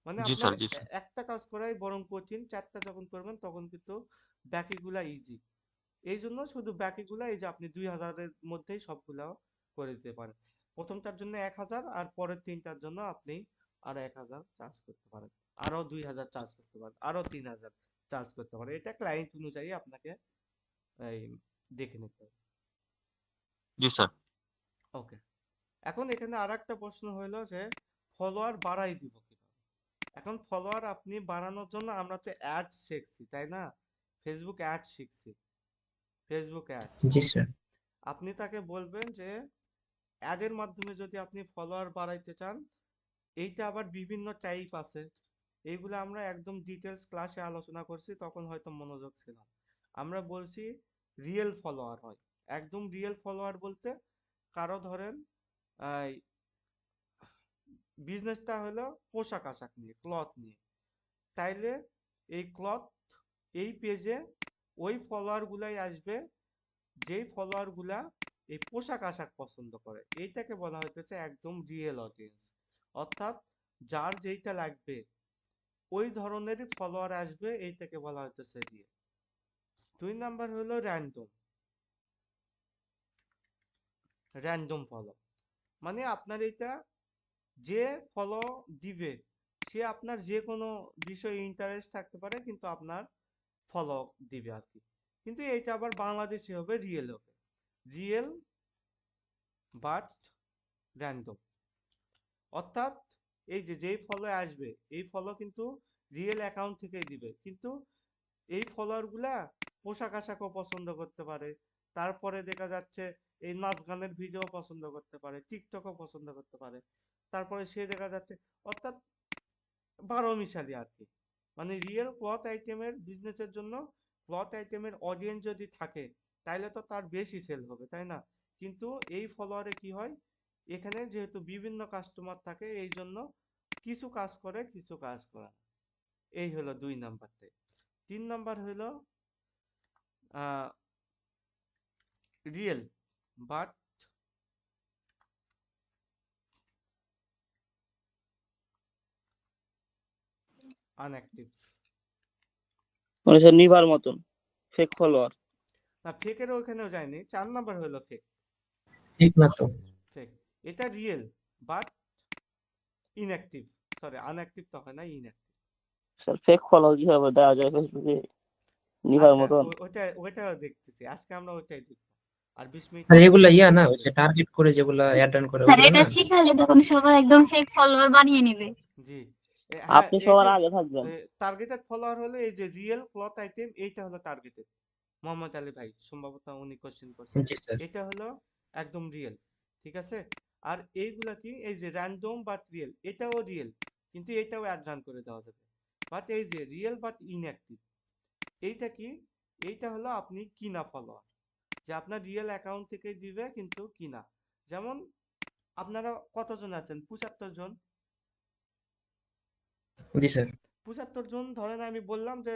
মানে জি আপনার স্যার, জি স্যার। একটা কাজ করাই বরং কঠিন, 4টা যখন করবেন তখন কিন্তু বাকিগুলা ইজি। এই জন্য শুধু বাকিগুলা এই যে আপনি 2,000-এর মধ্যেই সবগুলা করে দিতে পারেন। প্রথমটার জন্য 1,000 আর পরের তিনটার জন্য আপনি আরো 1,000 চার্জ করতে পারেন, আরো 2,000 চার্জ করতে পারেন, আরো 3,000 চার্জ করতে পারেন। এটা ক্লায়েন্ট অনুযায়ী আপনাকে এই দেখে নিতে হবে। জি স্যার। ওকে, এখন এখানে আর একটা প্রশ্ন হইলো যে ফলোয়ার বাড়াই দিব কিভাবে? এখন ফলোয়ার আপনি বাড়ানোর জন্য আমরা তো অ্যাড শিখছি তাই না, ফেসবুক অ্যাড শিখছি, ফেসবুক অ্যাড। জি স্যার। আপনি তাকে বলবেন যে অ্যাডের মাধ্যমে যদি আপনি ফলোয়ার বাড়াইতে চান, এইটা আবার বিভিন্ন টাইপ আছে, এইগুলো আমরা একদম ডিটেলস ক্লাসে আলোচনা করছি, তখন হয়তো মনোযোগ ছিল না। আমরা বলছি রিয়েল ফলোয়ার হয়, একদম রিয়েল ফলোয়ার বলতে কারো ধরেন বিজনেসটা হলো পোশাক আশাক নিয়ে, ক্লথ নিয়ে, তাইলে এই ক্লথ এই পেজে ওই ফলোয়ার গুলাই আসবে যেই ফলোয়ার গুলা এই পোশাক আশাক পছন্দ করে, এইটাকে বলা হইতেছে একদম রিয়েল অডিয়েন্স। অর্থাৎ যার যেইটা লাগবে ওই ধরনেরই ফলোয়ার আসবে, এইটাকে বলা হইতেছে রিয়েল। 2 নাম্বার হলো র্যান্ডম, র্যান্ডম ফলো, মানে আপনার এটা যে ফলো দিবে সে আপনার যে কোনো বিষয়ে ইন্টারেস্ট থাকতে পারে কিন্তু আপনার ফলো দিবে আর কি, কিন্তু এইটা আবার বাংলাদেশি হবে, রিয়েল হবে, রিয়েল বাট র্যান্ডম। অর্থাৎ এই যে যেই ফলো আসবে এই ফলো কিন্তু রিয়েল অ্যাকাউন্ট থেকেই দিবে, কিন্তু এই ফলোয়ার গুলা পোশাক আশাকও পছন্দ করতে পারে, তারপরে দেখা যাচ্ছে এই নাচ গানের ভিডিও পছন্দ করতে পারে, টিকটকও পছন্দ করতে পারে, তারপরে সে দেখা যাচ্ছে, অর্থাৎ 12 মিশালি আর কি। মানে রিয়েল ক্লথ আইটেমের বিজনেসের জন্য ক্লথ আইটেমের অডিয়েন্স যদি থাকে তাইলে তো তার বেশি সেল হবে তাই না, কিন্তু এই ফলোয়ারে কি হয়, এখানে যেহেতু বিভিন্ন কাস্টমার থাকে এই জন্য কিছু কাজ করে কিছু কাজ করে না। এই হলো 2 নাম্বারটা। 3 নাম্বার হলো রিয়েল বাট আনঅ্যাক্টিভ। মানে স্যার নিভার মতন ফেক ফলোয়ার। না, ফেকের ওখানেও যায়নি, 4 নাম্বার হলো ফেক। ঠিক না তো? ফেক, এটা real but inactive, sorry unactive তো হয় না, ইনঅ্যাক্টিভ। স্যার ফেক ফলোয়ার কিভাবে দেওয়া যায় ফেসবুকে নিভার আচ্ছা, মতন? ওইটাও দেখতেছি, আজকে আমরা ওইটাই দেখবো। আর 20 মিনিট আর পরে এগুলা ইয়া না, ওইটা ওই যে দেখবো। টার্গেট করে যেগুলা অ্যাড রান করে স্যার ওগুলা এটা না? শিখালে তখন সবাই একদম ফেক ফলোয়ার বানিয়ে নিবে। জি, হ্যাঁ, আপনি এই সবার যে আগে থাকবেন। টার্গেটেড ফলোয়ার হলো এই যে রিয়েল ক্লথ আইটেম, এইটা হলো টার্গেটেড। মোহাম্মদ আলী ভাই সম্ভবত উনি কোশ্চেন করছে, জি স্যার। এটা হলো একদম রিয়েল, ঠিক আছে। আর এইগুলা কি, এই যে র্যান্ডম বাট রিয়েল, এটাও রিয়েল কিন্তু এটাও অ্যাড রান করে দেওয়া যাবে। বাট এই যে রিয়েল বাট ইনঅ্যাক্টিভ, এইটা কি, এইটা হলো আপনি কিনা ফলোয়ার, যে আপনার রিয়েল অ্যাকাউন্ট থেকে দিবে কিন্তু কিনা। যেমন আপনারা কতজন আছেন? 75 জন। জি স্যার। 75 জন ধরেন আমি বললাম যে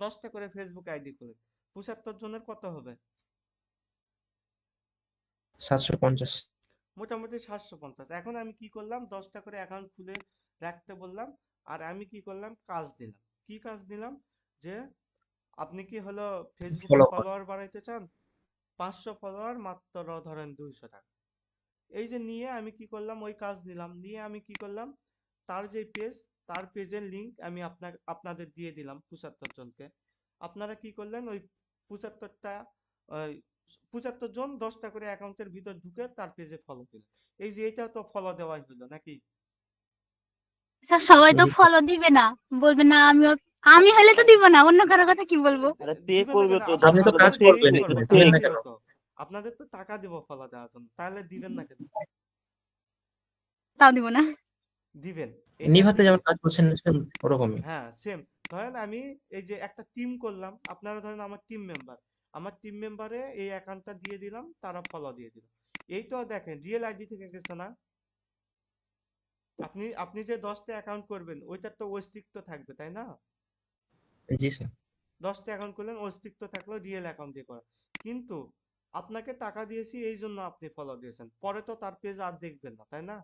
10টা করে ফেসবুক আইডি খুলেন, 75 জনের কত হবে? 750। মোটামুটি 750। এখন আমি কি করলাম, 10টা করে অ্যাকাউন্ট খুলে রাখতে বললাম, আর আমি কি করলাম, কাজ দিলাম। কি কাজ দিলাম, যে আপনি কি হলো ফেসবুকে ফলো কর। ফলোয়ার বাড়াইতে চান, 500 ফলোয়ার মাত্র ধরেন 200 টাকা। এই যে নিয়ে আমি কি করলাম, ওই কাজ নিলাম, নিয়ে আমি কি করলাম, তার যে পেজ, তার পেজের লিংক আমি আপনাদের দিয়ে দিলাম 75 জনকে। আপনারা কি করলেন, ওই 75টা ওই 75 জন 10টা করে অ্যাকাউন্টের ভিতর ঢুকে তার পেজে ফলো দিলেন। এই যে এটা তো ফলো দেওয়াই হলো নাকি? স্যার সবাই তো জি স্যার। ফলো দিবে না, বলবে না আমি হলে তো দিব না, অন্য কারো কথা কি বলবো? আরে পে দিবে না করবে কেন? তো, আমরা আপনি তো দর্শকরা কাজ তো আপনাদের পেই করবেন, পেই করবে, করবো, এখানে দিবেন টাকা না দিব কেন? তো। আপনাদের তো টাকা দিব ফলো দেওয়ার জন্য, তাহলে দিবেন না কেন? তাও দিব না। দিবেন, এটা নিভাতে যেমন দিবেন। কাজ করছেন সেম ওরকমই। হ্যাঁ সেম। ধরেন আমি এই যে একটা টিম করলাম, আপনারা ধরেন আমার টিম মেম্বার, আমার টিম মেম্বারে এই অ্যাকাউন্টটা দিয়ে দিলাম, তারা ফলো দিয়ে দিল। এই তো দেখেন রিয়েল আইডি থেকে গেছে না? আপনি আপনি যে 10টা অ্যাকাউন্ট করবেন ওইটার তো অস্তিত্ব থাকবে, তাই না? জি স্যার। 10টা অ্যাকাউন্ট করলেন, অস্তিত্ব থাকলো রিয়েল অ্যাকাউন্ট দিয়ে করা। কিন্তু আপনাকে টাকা দিয়েছি এই জন্য আপনি ফলো দিয়েছেন, পরে তো তার পেজ আর দেখবেন না, তাই না?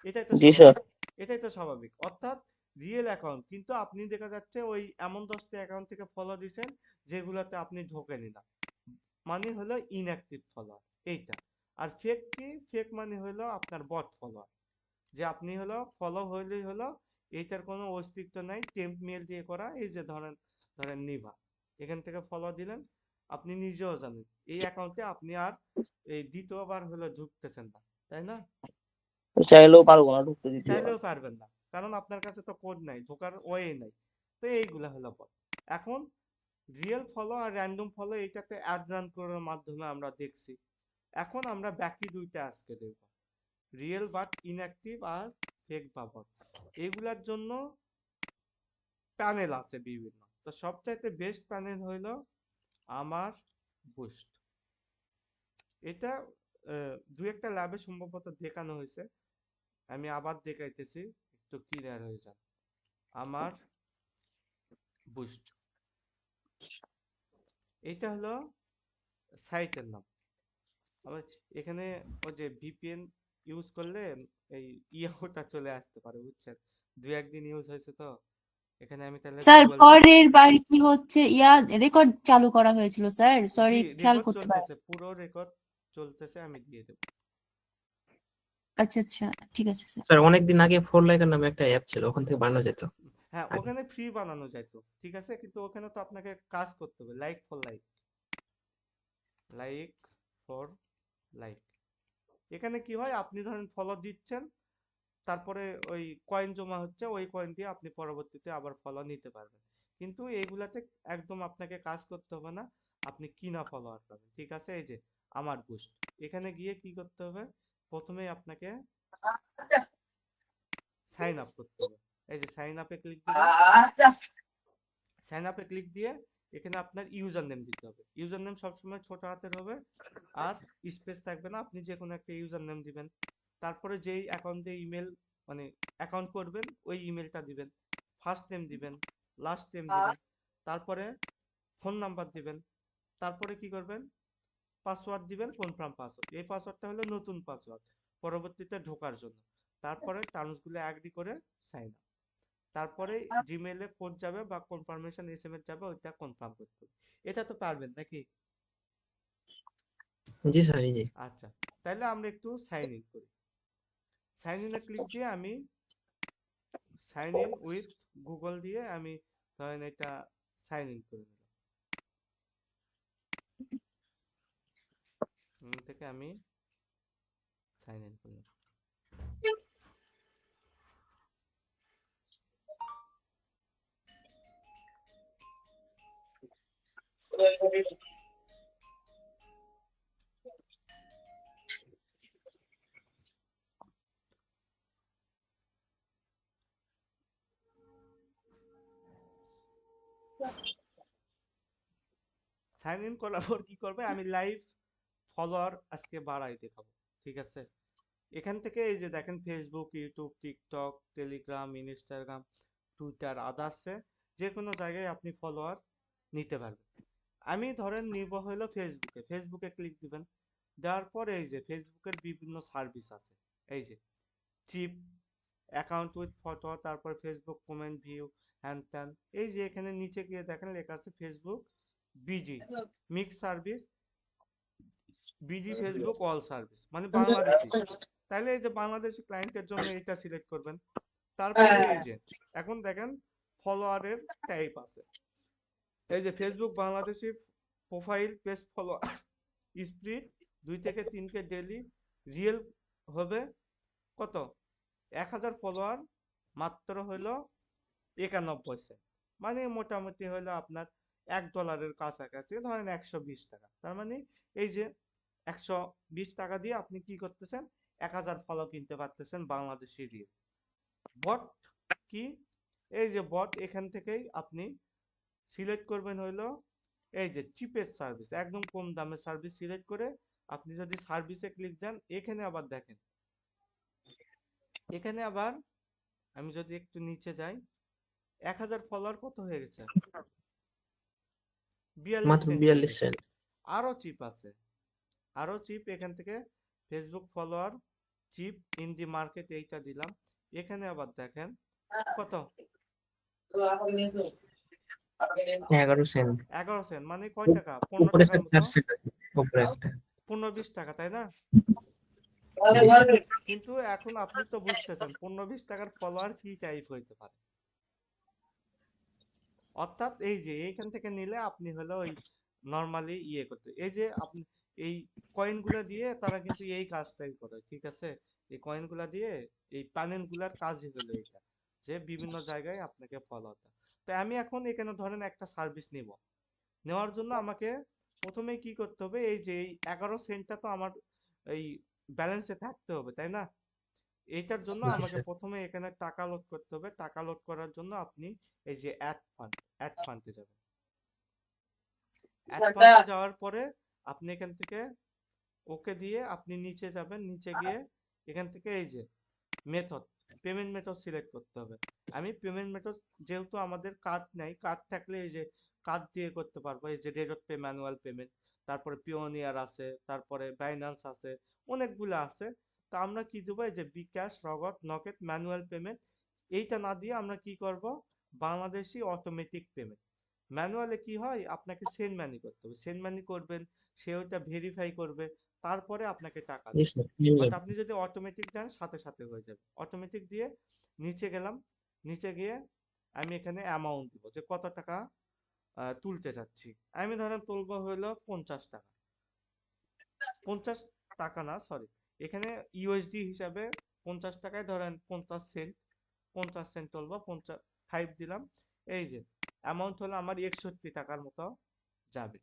এটাই তো জি স্যার। স্বাভাবিক। এটাই তো স্বাভাবিক। অর্থাৎ রিয়েল অ্যাকাউন্ট, কিন্তু আপনি দেখা যাচ্ছে ওই এমন 10টা অ্যাকাউন্ট থেকে ফলো দিয়েছেন যেগুলোতে আপনি ঢোকেনি না, মানে হলো ইনঅ্যাক্টিভ ফলোয়ার এইটা। আর ফেক কি, ফেক মানে হলো আপনার বট ফলোয়ার, যে আপনি হলো ফলো হইলেই হলো এইটার কোনো অস্তিত্ব নাই, টেম্প মেল দিয়ে করা। এই যে ধরেন ধরেন নিভা, এখান থেকে ফলো দিলেন, আপনি নিজেও জানেন এই অ্যাকাউন্টে আপনি আর এই দ্বিতীয়বার হলো ঢুকতেছেন না, তাই না? চাইলেও পারবো না ঢুকতে দিতে। চাইলেও পারবেন না, কারণ আপনার কাছে তো কোড নাই, ঢোকার ওয়ে নাই। তো এইগুলা হলো বট। এখন রিয়েল ফলো আর র্যান্ডম ফলো এইটাতে অ্যাড রান করার মাধ্যমে আমরা দেখছি। এখন আমরা বাকি দুইটা আজকে দেখব, রিয়েল বাট ইনঅ্যাক্টিভ আর ফেক বা বট। এগুলার জন্য প্যানেল আছে বিভিন্ন, তো সবচাইতে বেস্ট প্যানেল হইলো আমার বুস্ট। এটা দু একটা ল্যাবে সম্ভবত দেখানো হয়েছে, আমি আবার দেখাইতেছি, একটু ক্লিয়ার হয়ে যান। আমার বুস্ট, এটা হলো সাইটের নাম। আবার এখানে ওই যে ভিপিএন ইউজ করলে এই ইয়াহুটা চলে আসতে পারে, বুঝছেন? দু একদিন ইউজ হয়েছে তো, এখানে আমি তাহলে স্যার গুগল থেকে। পরের বার কি হচ্ছে, রেকর্ড চালু করা হয়েছিল স্যার, সরি জি খেয়াল রেকর্ড করতে পারেন। চলতেছে, পুরো রেকর্ড চলতেছে, আমি দিয়ে দেবো। আচ্ছা আচ্ছা, ঠিক আছে স্যার। স্যার অনেকদিন আগে ফোর লাইকার নামে একটা অ্যাপ ছিল, ওখান থেকে বানানো যেত হ্যাঁ আগে। ওখানে ফ্রি বানানো যাইতো, ঠিক আছে, কিন্তু ওখানে তো আপনাকে কাজ করতে হবে, like for like, like for like. এখানে কি হয়, আপনি ধরেন ফলো দিচ্ছেন, তারপরে ওই কয়েন জমা হচ্ছে, ওই কয়েন দিয়ে আপনি পরবর্তীতে আবার ফলো নিতে পারবেন। কিন্তু এইগুলাতে একদম আপনাকে কাজ করতে হবে না, আপনি কিনা ফলোয়ার পাবেন, ঠিক আছে? এই যে আমার বুস্ট, এখানে গিয়ে কি করতে হবে, প্রথমেই আপনাকে সাইন আপ করতে হবে। এই যে সাইন আপে ক্লিক দিবেন, সাইন আপে ক্লিক দিয়ে এখানে আপনার ইউজার নেম দিতে হবে। ইউজার নেম সবসময় ছোট হাতের হবে, আর স্পেস থাকবে না, আপনি যে কোনো একটা ইউজার নেম দিবেন। তারপরে যেই অ্যাকাউন্টে ইমেল মানে অ্যাকাউন্ট করবেন ওই ইমেলটা দিবেন, ফার্স্ট নেম দিবেন, লাস্ট নেম দিবেন, তারপরে ফোন নাম্বার দিবেন, তারপরে কি করবেন, পাসওয়ার্ড দিবেন, কনফার্ম পাসওয়ার্ড। এই পাসওয়ার্ডটা হলো নতুন পাসওয়ার্ড পরবর্তীতে ঢোকার জন্য। তারপরে টার্মসগুলো অ্যাগ্রি করে সাইন আপ। তারপরে জিমেইলে কোড যাবে বা কনফার্মেশন এসএমএস যাবে, ওইটা কনফার্ম করতে হবে। এটা তো পারবেন নাকি? জি স্যার, এই জি। আচ্ছা, তাহলে আমরা একটু সাইন ইন করি। সাইন ইনে ক্লিক দিয়ে আমি সাইন ইন উইথ গুগল দিয়ে আমি ধরেন এটা সাইন ইন করে নিলাম। থেকে আমি সাইন ইন করলাম। সাইন ইন করার পর কি করবে, আমি লাইভ ফলোয়ার আজকে বাড়াই দেখাবো, ঠিক আছে? এখান থেকে এই যে দেখেন Facebook, YouTube, TikTok, Telegram, Instagram, Twitter, আদার্সে যে কোনো জায়গায় আপনি ফলোয়ার নিতে পারবেন। আমি ধরেন নিব হলো ফেসবুকে ক্লিক দিবেন। দেওয়ার পর এই যে ফেসবুকের বিভিন্ন সার্ভিস আছে, এই যে চিপ, অ্যাকাউন্ট উইথ ফটো, তারপর ফেসবুক কমেন্ট ভিউ, হ্যান ত্যান। এই যে এখানে নিচে গিয়ে দেখেন লেখা আছে Facebook BD mix service, BD Facebook all service, মানে বাংলাদেশি। তাহলে এই যে বাংলাদেশি ক্লায়েন্টের জন্য এটা সিলেক্ট করবেন। তারপরে এই যে এখন দেখেন ফলোয়ারের টাইপ আছে, এই যে Facebook Bangladeshi profile page follower spread 2 থেকে 3 ডেইলি, রিয়েল হবে কত 1000 ফলোয়ার মাত্র হলো 91 সেন্ট, মানে মোটামুটি হলো আপনার $1 কাছাকাছি, ধরেন 120 টাকা। তার মানে এই যে 120 টাকা দিয়ে আপনি কি করতেছেন 1000 ফলো কিনতে পারতেছেন বাংলাদেশি রিয়েল। বট কি, এই যে বট, এখান থেকেই আপনি সিলেক্ট করবেন হইলো এই যে চিপেস্ট সার্ভিস, একদম কম দামের সার্ভিস সিলেক্ট করে আপনি যদি সার্ভিসে ক্লিক দেন, এখানে আবার দেখেন, এখানে আবার আমি যদি একটু নিচে যাই, 1000 ফলোয়ার কত হয়ে গেছে 42 মাত্র সেন্ট। 42 সেন্ট। আরো চিপ আছে, আরো চিপ, এখান থেকে Facebook follower cheap in the market এইটা দিলাম। এখানে আবার দেখেন কত 11 সেন্ট। 11 সেন্ট, মানে কয় টাকা 15 উপরে টাকার মতো, 4 সেন্ট, উপরে একটা। 15-20 টাকা, তাই না? জি স্যার। কিন্তু এখন আপনি তো বুঝতেছেন 15-20 টাকার ফলোয়ার কি টাইপ হইতে পারে। অর্থাৎ এই যে এইখান থেকে নিলে আপনি হলো ওই নরমালি ইয়ে করতে, এই যে আপনি এই কয়েনগুলা দিয়ে তারা কিন্তু এই কাজটাই করে, ঠিক আছে? এই কয়েনগুলা দিয়ে এই প্যানেলগুলার কাজই হলো এটা, যে বিভিন্ন জায়গায় আপনাকে ফলো দেয়। তো আমি এখন এখানে ধরেন একটা সার্ভিস নিব, নেওয়ার জন্য আমাকে প্রথমে কি করতে হবে, এই যে এই 11 সেন্টটা তো আমার এই ব্যালেন্সে থাকতে হবে, তাই না? এইটার জন্য জি আমাকে স্যার। প্রথমে এখানে টাকা লোড করতে হবে। টাকা লোড করার জন্য আপনি এই যে অ্যাড ফান্ডে যাবেন। অ্যাড ফান্ডে যাওয়ার পরে আপনি এখান থেকে ওকে দিয়ে আপনি নিচে যাবেন, নিচে গিয়ে এখান থেকে এই যে মেথড, পেমেন্ট মেথড সিলেক্ট করতে হবে। আমি পেমেন্ট মেথড, যেহেতু আমাদের কার্ড নাই, কার্ড থাকলে এই যে কার্ড দিয়ে করতে পারবো, এই যে রেট পে, ম্যানুয়াল পেমেন্ট, তারপরে পিওনিয়ার আছে, তারপরে বাইন্যান্স আছে, অনেকগুলো আছে। তো আমরা কি দেবো, এই যে বিকাশ, নগদ, নগদ, ম্যানুয়াল পেমেন্ট, এইটা না দিয়ে আমরা কি করব, বাংলাদেশি অটোমেটিক পেমেন্ট। ম্যানুয়ালে কি হয়, আপনাকে সেন্ড মানি করতে হবে, সেন্ড মানি করবেন, সে ওটা ভেরিফাই করবে, তারপরে আপনাকে টাকা জি দেবে। স্যার। বাট আপনি যদি অটোমেটিক দেন সাথে সাথে হয়ে যাবে। অটোমেটিক দিয়ে নিচে গেলাম, নিচে গিয়ে আমি এখানে অ্যামাউন্ট দিব, যে কত টাকা তুলতে চাচ্ছি। আমি ধরেন তুলবো হলো 50 টাকা, 50 টাকা না, সরি, এখানে ইউএসডি হিসাবে 50 টাকায় ধরেন 50 সেন্ট, 50 সেন্ট তুলবো, 5 দিলাম। এই যে অ্যামাউন্ট হলো আমার 61 টাকার মতো যাবে।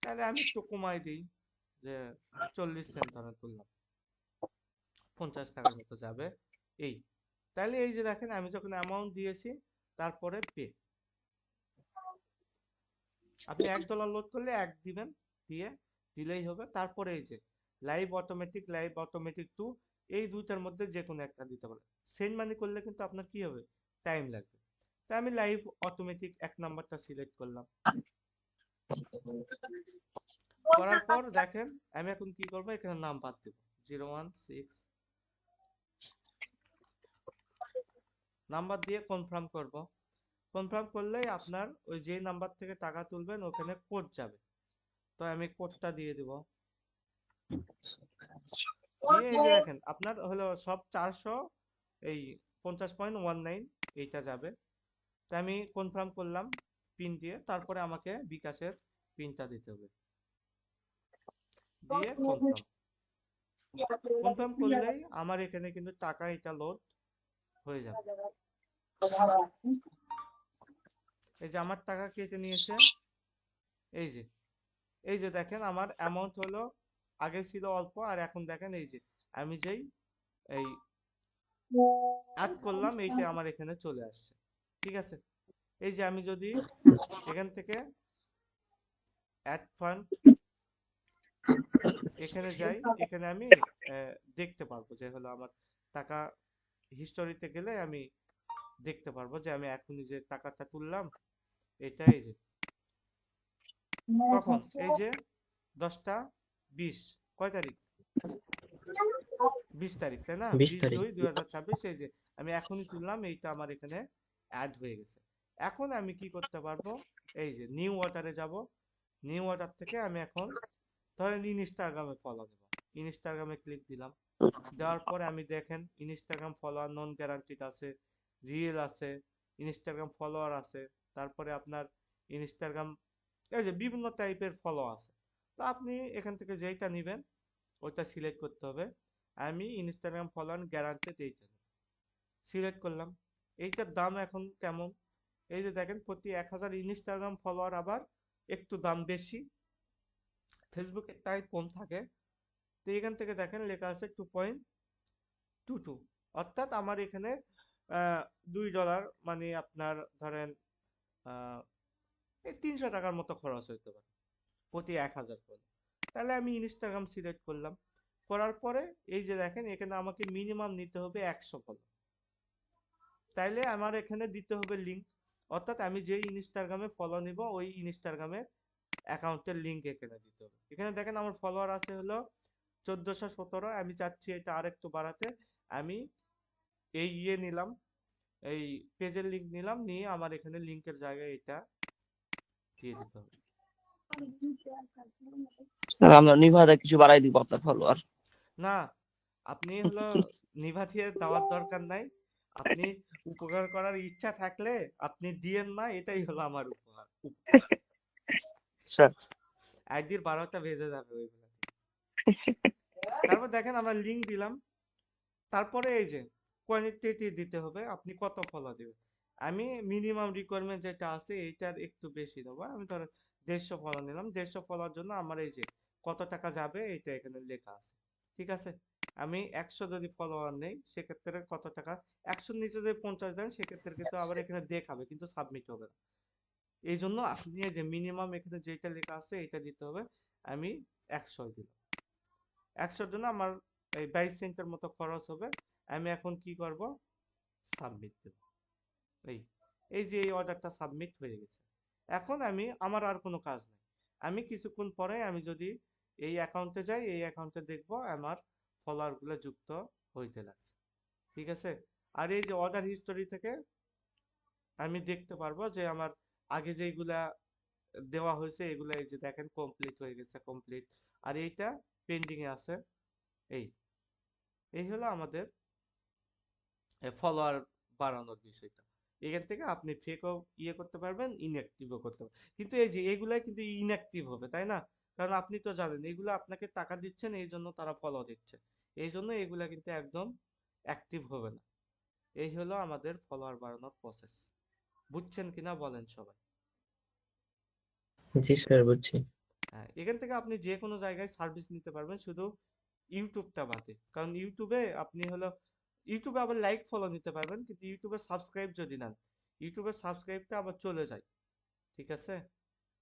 তাহলে আমি একটু কমাই দিই, যে 40 সেন্ট ধরেন তুললাম, 50 টাকার মতো যাবে এই। তাহলে এই যে দেখেন আমি যখন অ্যামাউন্ট দিয়েছি, তারপরে পে, আপনি $1 লোড করলে 1 দিবেন, দিলেই হবে। তারপরে এই যে লাইভ অটোমেটিক, লাইভ অটোমেটিক 2, এই দুইটার মধ্যে যে কোনো একটা দিতে পারেন। সেন্ড মানি করলে কিন্তু আপনার কি হবে, টাইম লাগবে। তাই আমি লাইভ অটোমেটিক 1 নাম্বারটা সিলেক্ট করলাম। করার পর দেখেন আমি এখন কি করব, এখানে নাম্বার দেব 016, নাম্বার দিয়ে কনফার্ম করব। কনফার্ম করলেই আপনার ওই যে নাম্বার থেকে টাকা তুলবেন ওখানে কোড যাবে। তো আমি কোডটা দিয়ে দিব, দিয়ে এই যে দেখেন আপনার হলো সব 450.19 এইটা যাবে। তো আমি কনফার্ম করলাম পিন দিয়ে, তারপরে আমাকে বিকাশের পিনটা দিতে হবে, দিয়ে কনফার্ম করলেই আমার এখানে কিন্তু টাকা এটা লোড হয়ে যাবে। এই যে আমার টাকা কেটে নিয়েছে, এই যে দেখেন আমার অ্যামাউন্ট হলো আগে ছিল অল্প, আর এখন দেখেন এই যে আমি যেই এই অ্যাড করলাম এইটা আমার এখানে চলে আসছে, ঠিক আছে? এই যে আমি যদি এখান থেকে অ্যাড ফান্ড এখানে যাই, এখানে আমি দেখতে পারবো যে হলো আমার টাকা হিস্টোরিতে গেলে আমি দেখতে পারবো যে আমি এখনই যে টাকাটা তুললাম এটা এই যে কখন এই যে 10টা 20 কয় তারিখ 20 তারিখ তাই না 20 20 তারিখ 2 2026 এই যে আমি এখনই তুললাম এইটা আমার এখানে অ্যাড হয়ে গেছে। এখন আমি কি করতে পারবো এই যে নিউ ওয়াটারে যাব, নিউ ওয়াটার থেকে আমি এখন ধরেন ইনস্টাগ্রামে ফলো দেবো, ইনস্টাগ্রামে ক্লিক দিলাম, দেওয়ার পরে আমি দেখেন ইনস্টাগ্রাম ফলোয়ার নন গ্যারান্টিড আছে, রিয়েল আছে, ইনস্টাগ্রাম ফলোয়ার আছে, তারপরে আপনার ইনস্টাগ্রাম এই যে বিভিন্ন টাইপের ফলো আছে। তো আপনি এখান থেকে যেইটা নেবেন ওইটা সিলেক্ট করতে হবে। আমি ইনস্টাগ্রাম ফলোয়ার গ্যারান্টেড এইটা সিলেক্ট করলাম। এইটার দাম এখন কেমন এই যে দেখেন প্রতি 1000 ইনস্টাগ্রাম ফলোয়ার আবার একটু দাম বেশি, ফেসবুকের টাই কম থাকে। তো এখান থেকে দেখেন লেখা আছে 2.22, অর্থাৎ আমার এখানে $2 মানে আপনার ধরেন এই 300 টাকার মতো খরচ হইতে পারে প্রতি 1000 করে। তাহলে আমি ইনস্টাগ্রাম সিলেক্ট করলাম, করার পরে এই যে দেখেন এখানে আমাকে মিনিমাম নিতে হবে 100 ফলো, তাইলে আমার এখানে দিতে হবে লিঙ্ক, অর্থাৎ আমি যে ইনস্টাগ্রামে ফলো নিব ওই ইনস্টাগ্রামের অ্যাকাউন্টের লিঙ্ক এখানে দিতে হবে। এখানে দেখেন আমার ফলোয়ার আছে হলো 1417, আমি চাচ্ছি এটা আরেকটু বাড়াতে। আমি এই নিলাম, এই পেজের লিঙ্ক নিলাম, নিয়ে আমার এখানে লিঙ্কের জায়গায় এটা দিয়ে দিতে হবে। স্যার আমরা নিভাদা কিছু বাড়াই দিব আপনার ফলোয়ার। না, আপনি হলো নিভা দিয়ে দেওয়ার দরকার নাই, আপনি উপকার করার ইচ্ছা থাকলে আপনি দিয়েন না, এটাই হলো আমার উপহার। স্যার আইডির 12টা বেজে যাবে ওইগুলা। তারপর দেখেন আমরা লিঙ্ক দিলাম, তারপরে এই যে কোয়ান্টিটি দিতে হবে, আপনি কত ফলো দিবেন। আমি মিনিমাম রিকোয়ারমেন্ট যেটা আছে এইটার একটু বেশি দেবো, আমি ধরেন 150 ফলো নিলাম, 150 ফলোর জন্য আমার এই যে কত টাকা যাবে এইটা এখানে লেখা আছে, ঠিক আছে। আমি 100 যদি ফলোয়ার নেই সেক্ষেত্রে কত টাকা, 100 নিচে যদি 50 দেন সেক্ষেত্রে কিন্তু আবার এখানে দেখাবে কিন্তু সাবমিট হবে না। এই জন্য আপনি এই যে মিনিমাম এখানে যেটা লেখা আছে এটা দিতে হবে। আমি 100 দিলাম, 100 জন্য আমার এই 22 সেন্টের মতো খরচ হবে। আমি এখন কি করব, সাবমিট দেব। এই এই যে এই অর্ডারটা সাবমিট হয়ে গেছে। এখন আমি আমার আর কোনো কাজ নেই, আমি কিছুক্ষণ পরে আমি যদি এই অ্যাকাউন্টে যাই এই অ্যাকাউন্টে দেখব আমার ফলোয়ারগুলো যুক্ত হইতে লাগছে, ঠিক আছে। আর এই যে অর্ডার হিস্টোরি থেকে আমি দেখতে পারবো যে আমার আগে যেগুলা দেওয়া হয়েছে এগুলা এই যে দেখেন কমপ্লিট হয়ে গেছে, কমপ্লিট, আর এইটা পেন্ডিং এ আছে। এই এই হলো আমাদের ফলোয়ার বাড়ানোর বিষয়টা। এখান থেকে আপনি ফেকও করতে পারবেন, ইনঅ্যাক্টিভও করতে পারবেন, কিন্তু এই যে এগুলাই কিন্তু ইনঅ্যাক্টিভ হবে তাই না, কারণ আপনি তো জানেন এগুলো আপনাকে টাকা দিচ্ছেন এই জন্য তারা ফলো দিচ্ছে, এই জন্য এগুলা কিন্তু একদম অ্যাক্টিভ হবে না। এই হলো আমাদের ফলোয়ার বাড়ানোর প্রসেস, বুঝছেন কিনা বলেন সবাই। জি স্যার বুঝছি। হ্যাঁ, এখান থেকে আপনি যে কোনো জায়গায় সার্ভিস নিতে পারবেন, শুধু ইউটিউবটা বাদে, কারণ ইউটিউবে আপনি হলো ইউটিউবে আবার লাইক ফলো নিতে পারবেন, কিন্তু ইউটিউবে সাবস্ক্রাইব যদি নেন ইউটিউবের সাবস্ক্রাইবটা আবার চলে যায়, ঠিক আছে।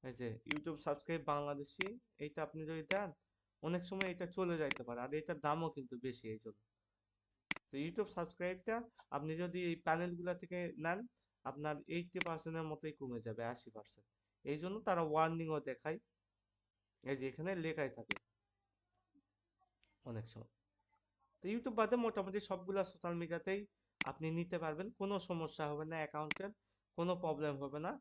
এই যে ইউটিউব সাবস্ক্রাইব বাংলাদেশি, এইটা আপনি যদি দেন অনেক সময় এটা চলে যাইতে পারে, আর এটার দামও কিন্তু বেশি, এই জন্য। তো ইউটিউব সাবস্ক্রাইবটা আপনি যদি এই প্যানেলগুলো থেকে নেন আপনার 80%-এর মতোই কমে যাবে, 80%। এই জন্য তারা ওয়ার্নিংও দেখায়, এই যে এখানে লেখাই থাকে অনেক সময়। তো ইউটিউব বাদে মোটামুটি সবগুলা সোশ্যাল মিডিয়াতেই আপনি নিতে পারবেন, কোনো সমস্যা হবে না, অ্যাকাউন্টের কোনো প্রবলেম হবে না,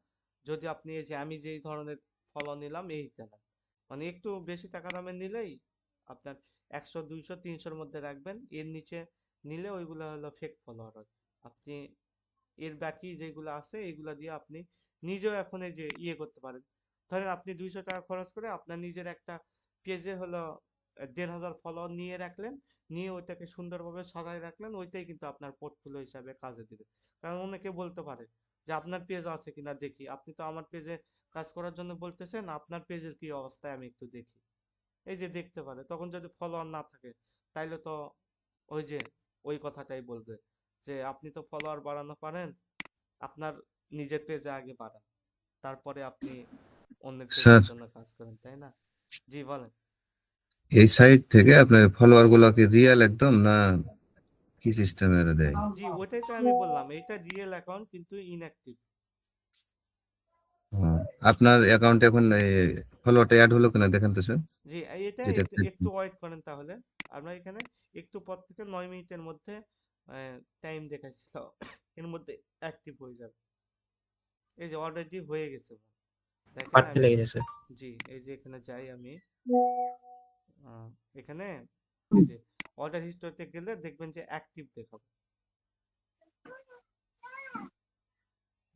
যদি আপনি এই যে আমি যেই ধরনের ফলো নিলাম এইটা নেন। মানে একটু বেশি টাকা দামের নিলেই আপনার 100 200 300-র মধ্যে রাখবেন, এর নিচে নিলে ওইগুলো হলো ফেক ফলোয়ার হয়। আপনি এর বাকি যেগুলো আছে এইগুলা দিয়ে আপনি নিজেও এখন এই যে করতে পারেন। ধরেন আপনি 200 টাকা খরচ করে আপনার নিজের একটা পেজে হলো 1500 ফলোয়ার নিয়ে রাখলেন, নিয়ে ওইটাকে সুন্দরভাবে সাজায় রাখলেন, ওইটাই কিন্তু আপনার পোর্টফোলিও হিসাবে কাজে দিবে। কারণ অনেকে বলতে পারে যে আপনার পেজ আছে কিনা দেখি, আপনি তো আমার পেজে কাজ করার জন্য বলতেছেন, আপনার পেজের কি অবস্থায় আমি একটু দেখি। এই যে দেখতে পারে, তখন যদি ফলোয়ার না থাকে তাইলে তো ওই যে ওই কথাটাই বলবে যে আপনি তো ফলোয়ার বাড়ানো পারেন, আপনার নিজের পেজে আগে বাড়ান, তারপরে আপনি অন্যের পেজের জন্য কাজ করেন, তাই না। জি বলেন। এই সাইট থেকে আপনার ফলোয়ার গুলো কি রিয়েল একদম না কি সিস্টেমের দেয়? জি ওটাই তো আমি বললাম, এটা রিয়েল অ্যাকাউন্ট কিন্তু ইনঅ্যাক্টিভ। ও, আপনার অ্যাকাউন্টে এখন ফলোয়ারটা অ্যাড হলো কিনা দেখেন তো স্যার, জি এটা যেটা একটু একটু ওয়েট করেন তাহলে। আমরা এখানে একটু পর থেকে 9 মিনিটের মধ্যে টাইম দেখাচ্ছিল, এর মধ্যে অ্যাক্টিভ হয়ে যাবে। এই যে অলরেডি হয়ে গেছে। দেখেন বাড়তে আমি, লেগে গেছে। জি এই যে এখানে যাই আমি, আহ, এখানে এই যে অর্ডার হিস্টোরিতে গেলে দেখবেন যে অ্যাক্টিভ দেখাবে।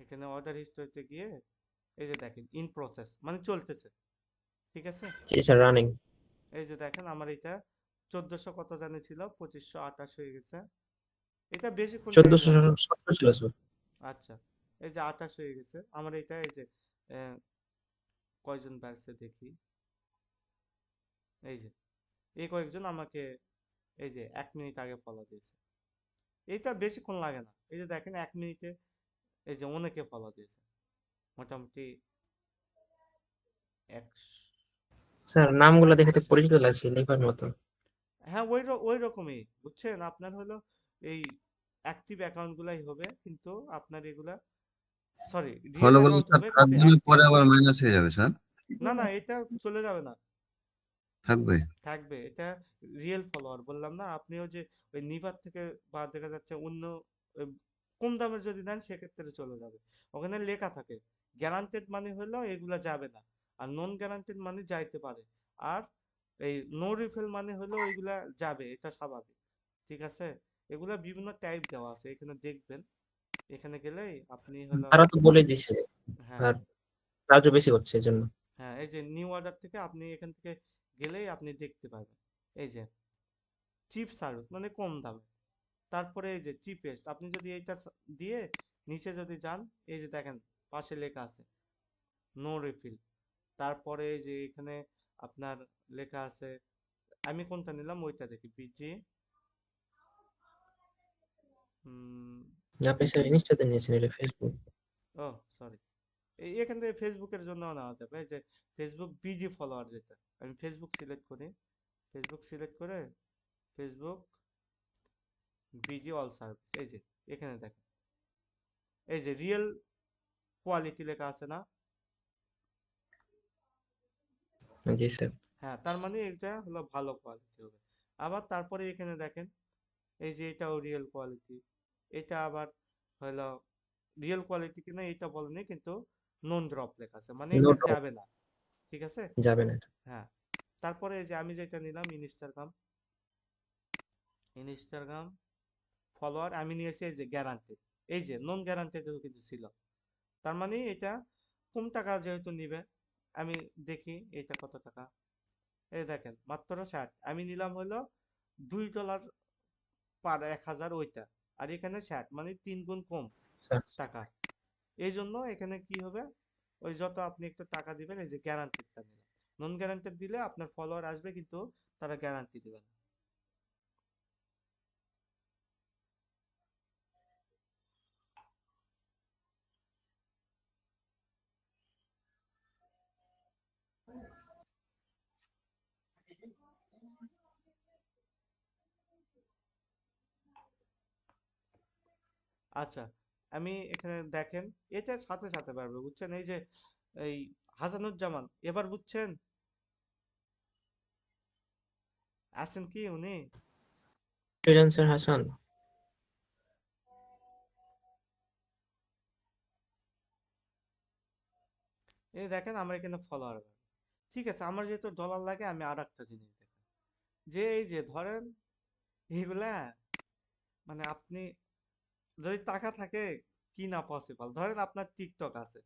এখানে অর্ডার হিস্টোরিতে গিয়ে এই যে দেখেন ইন প্রসেস মানে চলতেছে, ঠিক আছে। জি স্যার, রানিং। এই যে দেখেন আমার এটা 1400 কত জানি ছিল, 2528 হয়ে গেছে। এটা বেশিক্ষণ টাইম লাগে না। 1470 ছিল স্যার। আচ্ছা, এই যে 28 হয়ে গেছে আমার এটা। এই যে আহ, কয়জন বাড়ছে দেখি, এই যে এই কয়েকজন আমাকে এই যে 1 মিনিট আগে ফলো দিয়েছে। এইটা বেশিক্ষণ লাগে না, এই যে দেখেন 1 মিনিটে এই যে অনেকে ফলো দিয়েছে, মোটামুটি 100। স্যার নামগুলো দেখে তো পরিচিত লাগছে, লিভার মতো। হ্যাঁ ওই রকমই বুঝছেন। আপনার হলো এই অ্যাক্টিভ অ্যাকাউন্ট গুলাই হবে, কিন্তু আপনার এগুলা সরি রিয়েল ফলো গুলো অ্যাকাউন্ট স্যার হবে কিন্তু 7 দিনের অ্যাক্টিভ পরে হবে আবার না। মাইনাস হয়ে যাবে স্যার? না না এটা চলে যাবে না, থাকবে? থাকবে। এটা রিয়েল ফলোয়ার বললাম না। আপনিও যে ওই নিভার থেকে বা দেখা যাচ্ছে অন্য ওই কম দামের যদি নেন সেক্ষেত্রে চলে যাবে। ওখানে লেখা থাকে গ্যারান্টেড মানে হলো এগুলা যাবে না, আর নন গ্যারান্টেড মানে যাইতে পারে, আর এই নো রিফিল মানে হলো ওইগুলা যাবে, এটা স্বাভাবিক, ঠিক আছে। এগুলা বিভিন্ন টাইপ দেওয়া আছে এখানে দেখবেন। এখানে গেলেই আপনি হলো, তারা তো বলে দিছে, হ্যাঁ আর চার্জও বেশি হচ্ছে এই জন্য। হ্যাঁ এই যে নিউ অর্ডার থেকে আপনি এখান থেকে গেলেই আপনি দেখতে পাবেন এই যে চিপ সার্ভিস মানে কম দামে। তারপরে এই যে চিপেস্ট, আপনি যদি এইটা দিয়ে নিচে যদি যান, এই যে দেখেন পাশে লেখা আছে নো রিফিল। তারপরে এই যে এখানে আপনার লেখা আছে, আমি কোনটা নিলাম ওইটা দেখি, বিজি আপনি স্যার ইনস্টাতে নিয়েছেন, এটা ফেসবুক। ও সরি, এখান থেকে ফেসবুকের জন্য নেওয়া যাবে। এই যে ফেসবুক বিজি ফলোয়ার, যেটা আমি ফেসবুক সিলেক্ট করি, ফেসবুক সিলেক্ট করে ফেসবুক বিজি অল সার্ভিস, এই যে এখানে দেখেন এই যে রিয়েল কোয়ালিটি লেখা আছে না। জি স্যার। হ্যাঁ তার মানে এটা হলো ভালো কোয়ালিটি হবে। আবার তারপরে এখানে দেখেন এই যে এটাও রিয়েল কোয়ালিটি। এটা আবার হলো রিয়েল কোয়ালিটি কিনা এটা বলেনি, কিন্তু নন ড্রপ লেখা আছে মানে নো এটা ড্রপ, যাবে না, ঠিক আছে। যাবে না। হ্যাঁ তারপরে এই যে আমি যেটা নিলাম ইনস্টাগ্রাম, ইনস্টাগ্রাম ফলোয়ার আমি নিয়েছি এই যে গ্যারান্টেড, এই যে নন গ্যারান্টেডও কিন্তু ছিল। তার মানে এটা কম টাকা যেহেতু নিবে, আমি দেখি এটা কত টাকা। এই দেখেন মাত্র 60, আমি নিলাম হলো $2 পার 1000 ওইটা, আর এখানে 60 মানে 3 গুণ কম স্যার টাকা। এই জন্য এখানে কি হবে, ওই যত আপনি একটু টাকা দিবেন, এই যে গ্যারান্টিডটা নিলাম। নন গ্যারান্টেড দিলে আপনার ফলোয়ার আসবে কিন্তু তারা গ্যারান্টি দিবে না। আচ্ছা, আমি এখানে দেখেন এটার সাথে সাথে পারবে বুঝছেন। এই যে এই হাসানুজ্জামান, এবার বুঝছেন আছেন কি উনি? ফ্রিল্যান্সার হাসান। এই দেখেন আমার এখানে ফলোয়ার, ঠিক আছে। আমার যেহেতু ডলার লাগে আমি আর একটা জিনিস দেখেন, যে এই যে ধরেন এগুলা মানে আপনি যদি টাকা থাকে কি না পসিবল। ধরেন আপনার টিকটক আছে,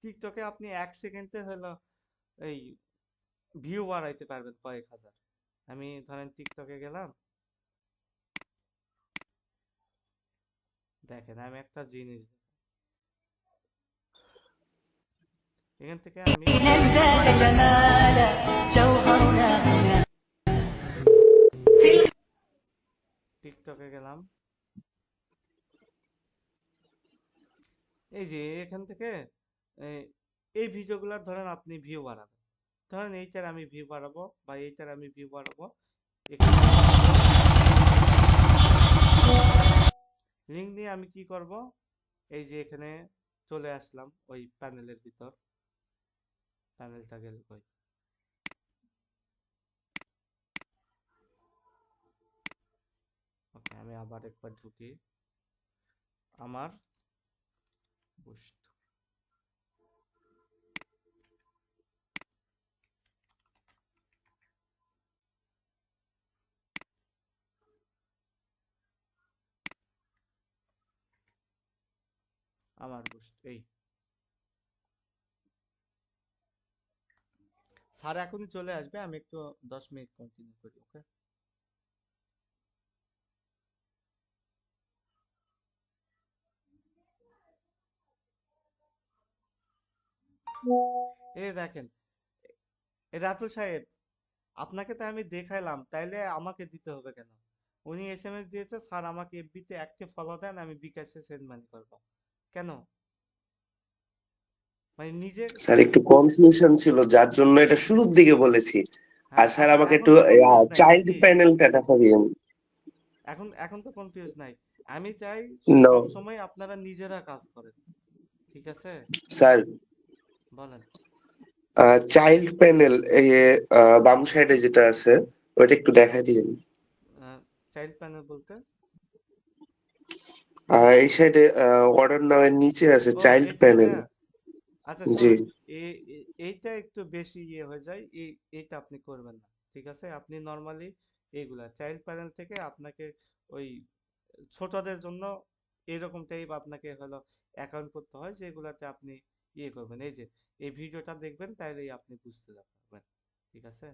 টিকটকে আপনি 1 সেকেন্ডে হলো এই ভিউ বাড়াইতে পারবেন কয়েক হাজার। আমি ধরেন টিকটকে গেলাম, দেখেন আমি একটা জিনিস এখান থেকে আমি টিকটকে গেলাম, এই যে এখান থেকে এই এই ভিডিওগুলো ধরেন আপনি ভিউ বাড়াবেন, ধরেন এইটার আমি ভিউ বাড়াবো বা এইটার আমি ভিউ বাড়াবো, এখানে লিঙ্ক নিয়ে আমি কি করব, এই যে এখানে চলে আসলাম ওই প্যানেলের ভিতর, প্যানেলটা গেল কই, ওকে আমি আবার একবার ঢুকি আমার বুস্ট, আমার বুস্ট এই স্যার এখনই চলে আসবে, আমি একটু 10 মিনিট কন্টিনিউ করি, ওকে। এই দেখেন, রাতুল সাহেব, আপনাকে তো আমি দেখাইলাম, তাইলে আমাকে দিতে হবে কেন? উনি এসএমএস দিয়েছে, স্যার আমাকে এফবিতে 1K ফলো দেন, আমি বিকাশে সেন্ড মানি করবো, কেন? মানে নিজের, স্যার একটু কনফিউশন ছিল, যার জন্য এটা শুরুর দিকে বলেছি। আর হ্যাঁ স্যার এখন আমাকে এখন একটু তো কনফিউজ নাই চাইল্ড নাকি? প্যানেলটা দেখা দিয়েন। এখন এখন তো কনফিউজ নাই, আমি চাই নো সব সময় আপনারা নিজেরা কাজ করেন, ঠিক আছে? স্যার, বলেন। চাইল্ড প্যানেল এই বাম সাইডে যেটা আছে ওটা একটু দেখা দিয়েন। চাইল্ড প্যানেল বলতে? এই সাইডে অর্ডার নামের নিচে আছে ও চাইল্ড এটা প্যানেল। এটা আচ্ছা জি শোনেন, এইটা একটু বেশি ইয়ে হয়ে যায়, এইটা আপনি করবেন না, ঠিক আছে? আপনি নর্মালি এইগুলা চাইল্ড প্যানেল থেকে আপনাকে ওই ছোটদের জন্য এরকম টাইপ আপনাকে হলো অ্যাকাউন্ট করতে হয়, যেগুলাতে আপনি ইয়ে করবেন, এই যে এই ভিডিওটা দেখবেন, তাইলেই আপনি বুঝতে পারবেন, ঠিক আছে?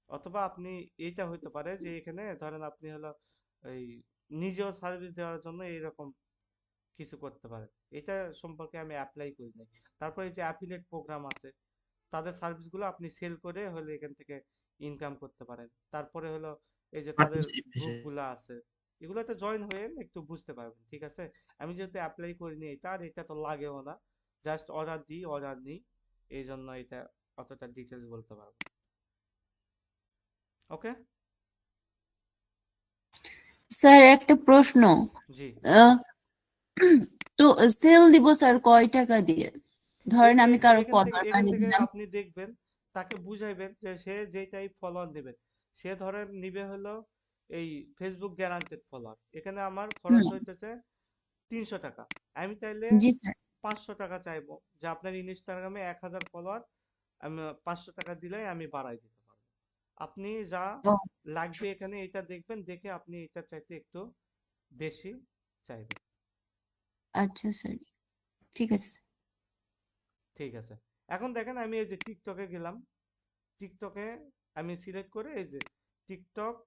অথবা আপনি এইটা হইতে পারে যে এখানে ধরেন আপনি হলো এই নিজেও সার্ভিস দেওয়ার জন্য এইরকম কিছু করতে পারেন, এটা সম্পর্কে আমি অ্যাপ্লাই করি নাই। তারপরে এই যে অ্যাফিলিয়েট প্রোগ্রাম আছে, তাদের সার্ভিসগুলো আপনি সেল করে হলে এখান থেকে ইনকাম করতে পারেন। তারপরে হলো এই যে তাদের পার্টনারশিপ বিষয়ে গ্রুপগুলো আছে, এগুলোতে জয়েন হয়ে একটু বুঝতে পারবেন, ঠিক আছে? আমি যেহেতু অ্যাপ্লাই করিনি এটা, আর এটা তো লাগেও না, জাস্ট অর্ডার দিই অর্ডার নিই, এই জন্য এটা অতটা ডিটেলস বলতে পারবো, ওকে? স্যার একটা প্রশ্ন, জি, আহ, তো সেল দিব স্যার কয় টাকা দিয়ে? এই ধরেন যে আমি কারো এখান থেকে ফলোয়ার এখান বানিয়ে থেকে দিলাম। আপনি দেখবেন, তাকে বুঝাইবেন যে সে যেই টাইপ ফলোয়ার নেবে, সে ধরেন নিবে হলো এই ফেসবুক গ্যারান্টেড ফলোয়ার, এখানে আমার খরচ হুম, হইতেছে 300 টাকা, আমি তাইলে জি স্যার। 500 টাকা চাইবো, যে আপনার ইনস্টাগ্রামে 1000 ফলোয়ার, আমি 500 টাকা দিলে আমি বাড়াই দিতে পারবো। আপনি যা ও লাগবে এখানে এটা দেখবেন, দেখে আপনি এটা চাইতে একটু বেশি চাইবেন, আচ্ছা স্যার, ঠিক আছে স্যার। ঠিক আছে? এখন দেখেন আমি এই যে টিকটকে গেলাম, টিকটকে আমি সিলেক্ট করে এই যে টিকটক,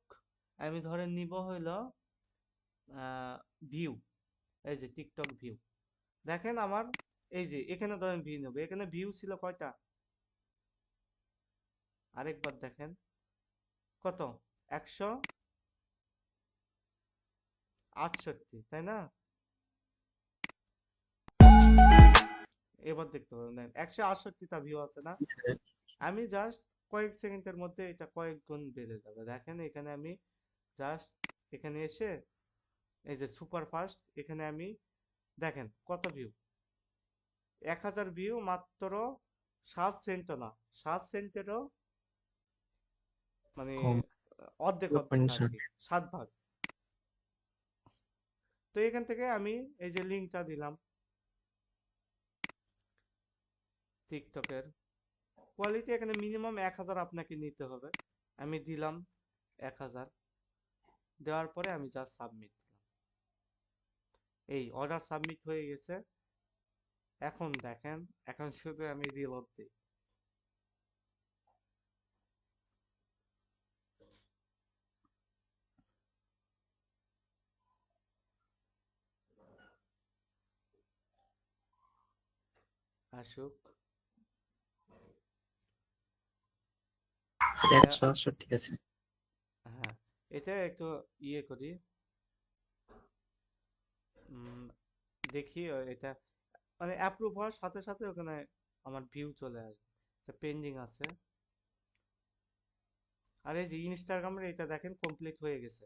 আমি ধরে নিব হইলো ভিউ, এই যে টিকটক ভিউ, দেখেন আমার এই যে এখানে ধরেন ভিউ নেবে, এখানে ভিউ ছিল কয়টা, আরেকবার দেখেন কত, 168, তাই না? এবার দেখতে পাবেন, দেখেন 168টা ভিউ আছে না? আমি জাস্ট কয়েক সেকেন্ডের মধ্যে এটা কয়েক গুণ বেড়ে যাবে, দেখেন এখানে আমি জাস্ট এখানে এসে এই যে সুপার ফাস্ট, এখানে আমি দেখেন কত ভিউ, 1000 ভিউ মাত্র 7 সেন্টও না, 7 সেন্টেরও মানে কম, অর্ধেক অর্ধেক আর কি, 7 ভাগ। তো এখান থেকে আমি এই যে লিঙ্কটা দিলাম টিকটকের, কোয়ালিটি এখানে মিনিমাম 1000 আপনাকে নিতে হবে, আমি দিলাম 1000, দেওয়ার পরে আমি জাস্ট সাবমিট দিলাম, এই অর্ডার সাবমিট হয়ে গেছে। এখন দেখেন, এখন শুধু আমি রিলোড দিই, আসুক, স্যার এটা 168 আছে। হ্যাঁ, এটা একটু ইয়ে করি, দেখি এটা মানে অ্যাপ্রুভ হওয়ার সাথে সাথে ওখানে আমার ভিউ চলে আসবে, পেন্ডিং আছে। আর এই যে ইনস্টাগ্রামের এটা দেখেন কমপ্লিট হয়ে গেছে,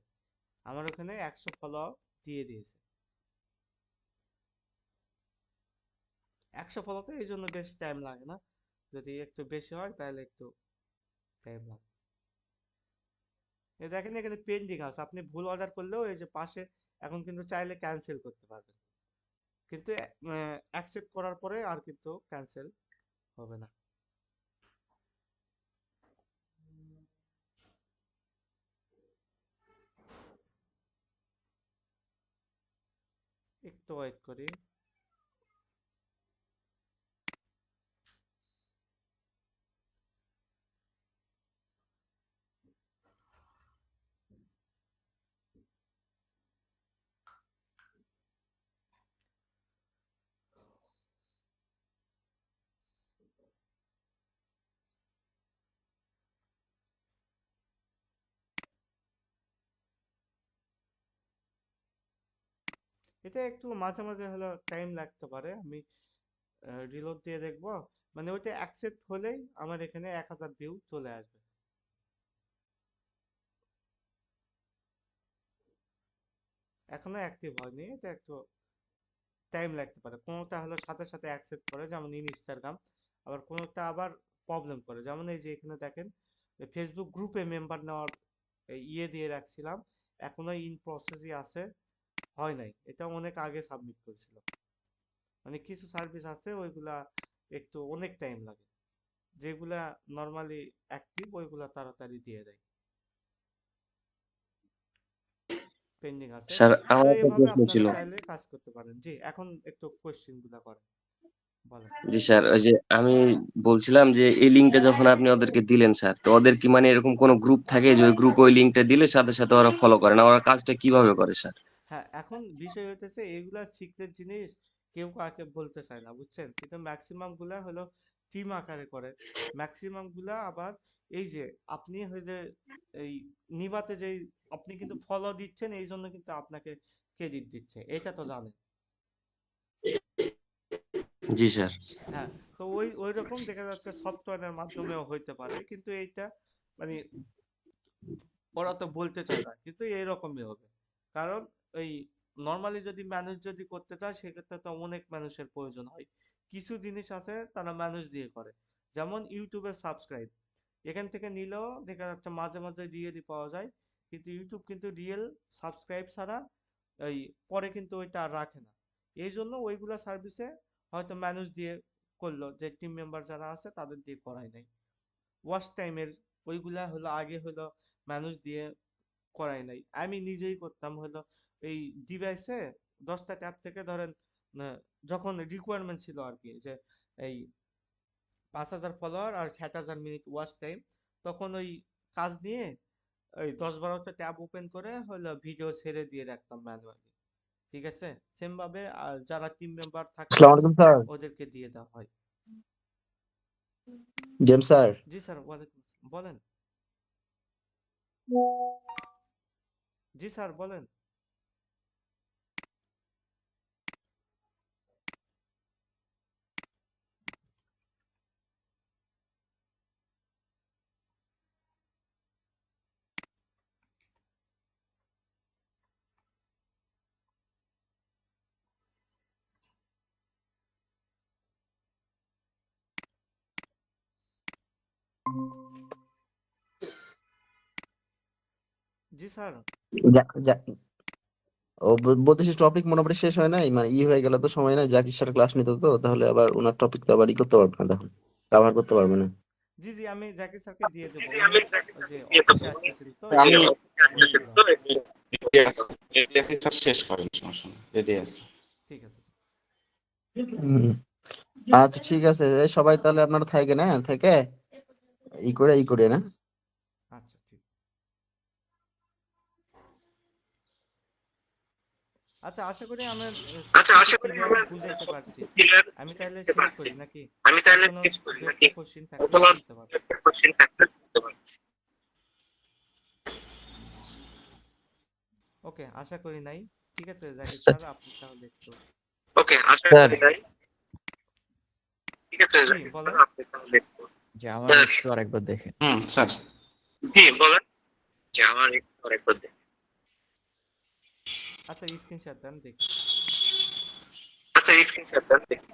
আমার ওখানে 100 ফলো দিয়ে দিয়েছে। 100 ফলোতে এই জন্য বেশি টাইম লাগে না, যদি একটু বেশি হয় তাহলে একটু টাইম লাগে। এই দেখেন এখানে পেন্ডিং আছে, আপনি ভুল অর্ডার করলেও এই যে পাশে এখন কিন্তু চাইলে ক্যান্সেল করতে পারবেন, কিন্তু অ্যাকসেপ্ট করার পরে আর কিন্তু ক্যান্সেল হবে না। একটু ওয়েট করি। এটা একটু মাঝে মাঝে হলো টাইম লাগতে পারে, আমি রিলোড দিয়ে দেখবো। মানে ওইটা অ্যাকসেপ্ট হলেই আমার এখানে 1000 ভিউ চলে আসবে। এখনো অ্যাক্টিভ হয়নি, এটা একটু টাইম লাগতে পারে। কোনোটা হলো সাথে সাথে অ্যাকসেপ্ট করে যেমন ইনস্টাগ্রাম, আবার কোনোটা আবার প্রবলেম করে, যেমন এই যে এখানে দেখেন ফেসবুক গ্রুপে মেম্বার নেওয়ার ইয়ে দিয়ে রাখছিলাম, এখনো ইন প্রসেসই আছে, হয় নাই। এটা অনেক আগে সাবমিট করেছিল। মানে কিছু সার্ভিস আছে ওইগুলা একটু অনেক টাইম লাগে, যেগুলা নর্মালি অ্যাক্টিভ ওইগুলা তাড়াতাড়ি দিয়ে দেয়, পেন্ডিং আছে। স্যার তো আমার একটা এইভাবে প্রশ্ন আপনারা ছিল। চাইলে কাজ করতে পারেন। জি, এখন একটু কোশ্চেন গুলা করেন, বলেন। জি স্যার, ওই যে আমি বলছিলাম যে এই লিঙ্কটা যখন আপনি ওদেরকে দিলেন স্যার, তো ওদের কি মানে এরকম কোনো গ্রুপ থাকে যে ওই গ্রুপ ওই লিঙ্কটা দিলে সাথে সাথে ওরা ফলো করে না, ওরা কাজটা কিভাবে করে স্যার? হ্যাঁ, এখন বিষয় হইতেছে এইগুলা সিক্রেট জিনিস, কেউ কাকে বলতে চায় না, বুঝছেন? কিন্তু ম্যাক্সিমাম গুলা হলো টিম আকারে করে, ম্যাক্সিমাম গুলা আবার এই যে আপনি হয়ে যে এই নিবাতে যেই আপনি কিন্তু ফলো দিচ্ছেন এই জন্য কিন্তু আপনাকে ক্রেডিট দিচ্ছে, এটা তো জানেন। জি স্যার। হ্যাঁ, তো ওই ওই রকম দেখা যাচ্ছে সফটওয়্যারের মাধ্যমেও হইতে পারে, কিন্তু এইটা মানে ওরা তো বলতে চায় না, কিন্তু এইরকমই হবে। কারণ ওই নর্মালি যদি মানুষ যদি করতে চায় সেক্ষেত্রে তো অনেক মানুষের প্রয়োজন হয়। কিছু জিনিস আছে তারা মানুষ দিয়ে করে, যেমন ইউটিউবের সাবস্ক্রাইব, এখান থেকে নিলেও দেখা যাচ্ছে মাঝে মাঝে রিয়েলই পাওয়া যায়, কিন্তু ইউটিউব কিন্তু রিয়েল সাবস্ক্রাইব ছাড়া ওই পরে কিন্তু ওইটা আর রাখে না। এই জন্য ওইগুলা সার্ভিসে হয়তো মানুষ দিয়ে করলো, যে টিম মেম্বার যারা আছে তাদের দিয়ে করায় নাই। ওয়াচ টাইমের ওইগুলা হলো আগে হলো মানুষ দিয়ে করাই নাই, আমি নিজেই করতাম। হলো এই ডিভাইসে 10টা ট্যাব থেকে ধরেন যখন রিকোয়ারমেন্ট ছিল আর কি, যে এই 5000 ফলোয়ার আর 6000 মিনিট ওয়াচ টাইম, তখন ওই কাজ নিয়ে ওই 10-12টা ট্যাব ওপেন করে হলো ভিডিও ছেড়ে দিয়ে রাখতাম ম্যানুয়ালি। ঠিক আছে, সেম ভাবে আর যারা টিম মেম্বার থাকে আসসালামু আলাইকুম স্যার। ওদেরকে দিয়ে দেওয়া হয়। জেমস স্যার, জি স্যার, ওয়ালাইকুম আসসালাম, বলেন। জি স্যার, বলেন। জি স্যার। যা- যা- ও বলতেছি টপিক মোটামুটি শেষ হয় নাই, মানে হয়ে গেল তো, সময় নাই, জাকির স্যার ক্লাস নিত তো, তাহলে আবার ওনার টপিক তো আবার করতে পারবে না, তখন কভার করতে পারবে না। জি জি, আমি জাকির স্যারকে দিয়ে দেবো, উনি ওই যে অফিসে আসতেছিল তো আমি এমনি দিয়ে দিলাম। শেষ করেন, সমস্যা নেই, রেডি আছে। ঠিক আছে স্যার। হুম, আচ্ছা ঠিক আছে, এই সবাই তাহলে আপনারা থাকেন, হ্যাঁ থেকে ই করে না। আচ্ছা ঠিক। আচ্ছা, আশা করি আমার সবকিছু ক্লিয়ার বুঝাইতে পারছি। আমি তাহলে শেষ করি নাকি? এখনো দু একটা কোশ্চিন থাকলে করতে পারবো। ওকে, আশা করি নাই। ঠিক আছে জাকির স্যার, আপনি তাহলে একটু স্যার ঠিক আছে জি বলেন। আপনি তাহলে একটু যে আমার একটু আরেকবার দেখেন। স্যার জি বলেন যে আমার একটু আরেকবার দেখেন। আচ্ছা স্ক্রিনশট দেন দেখি। আচ্ছা স্ক্রিনশট দেন দেখি।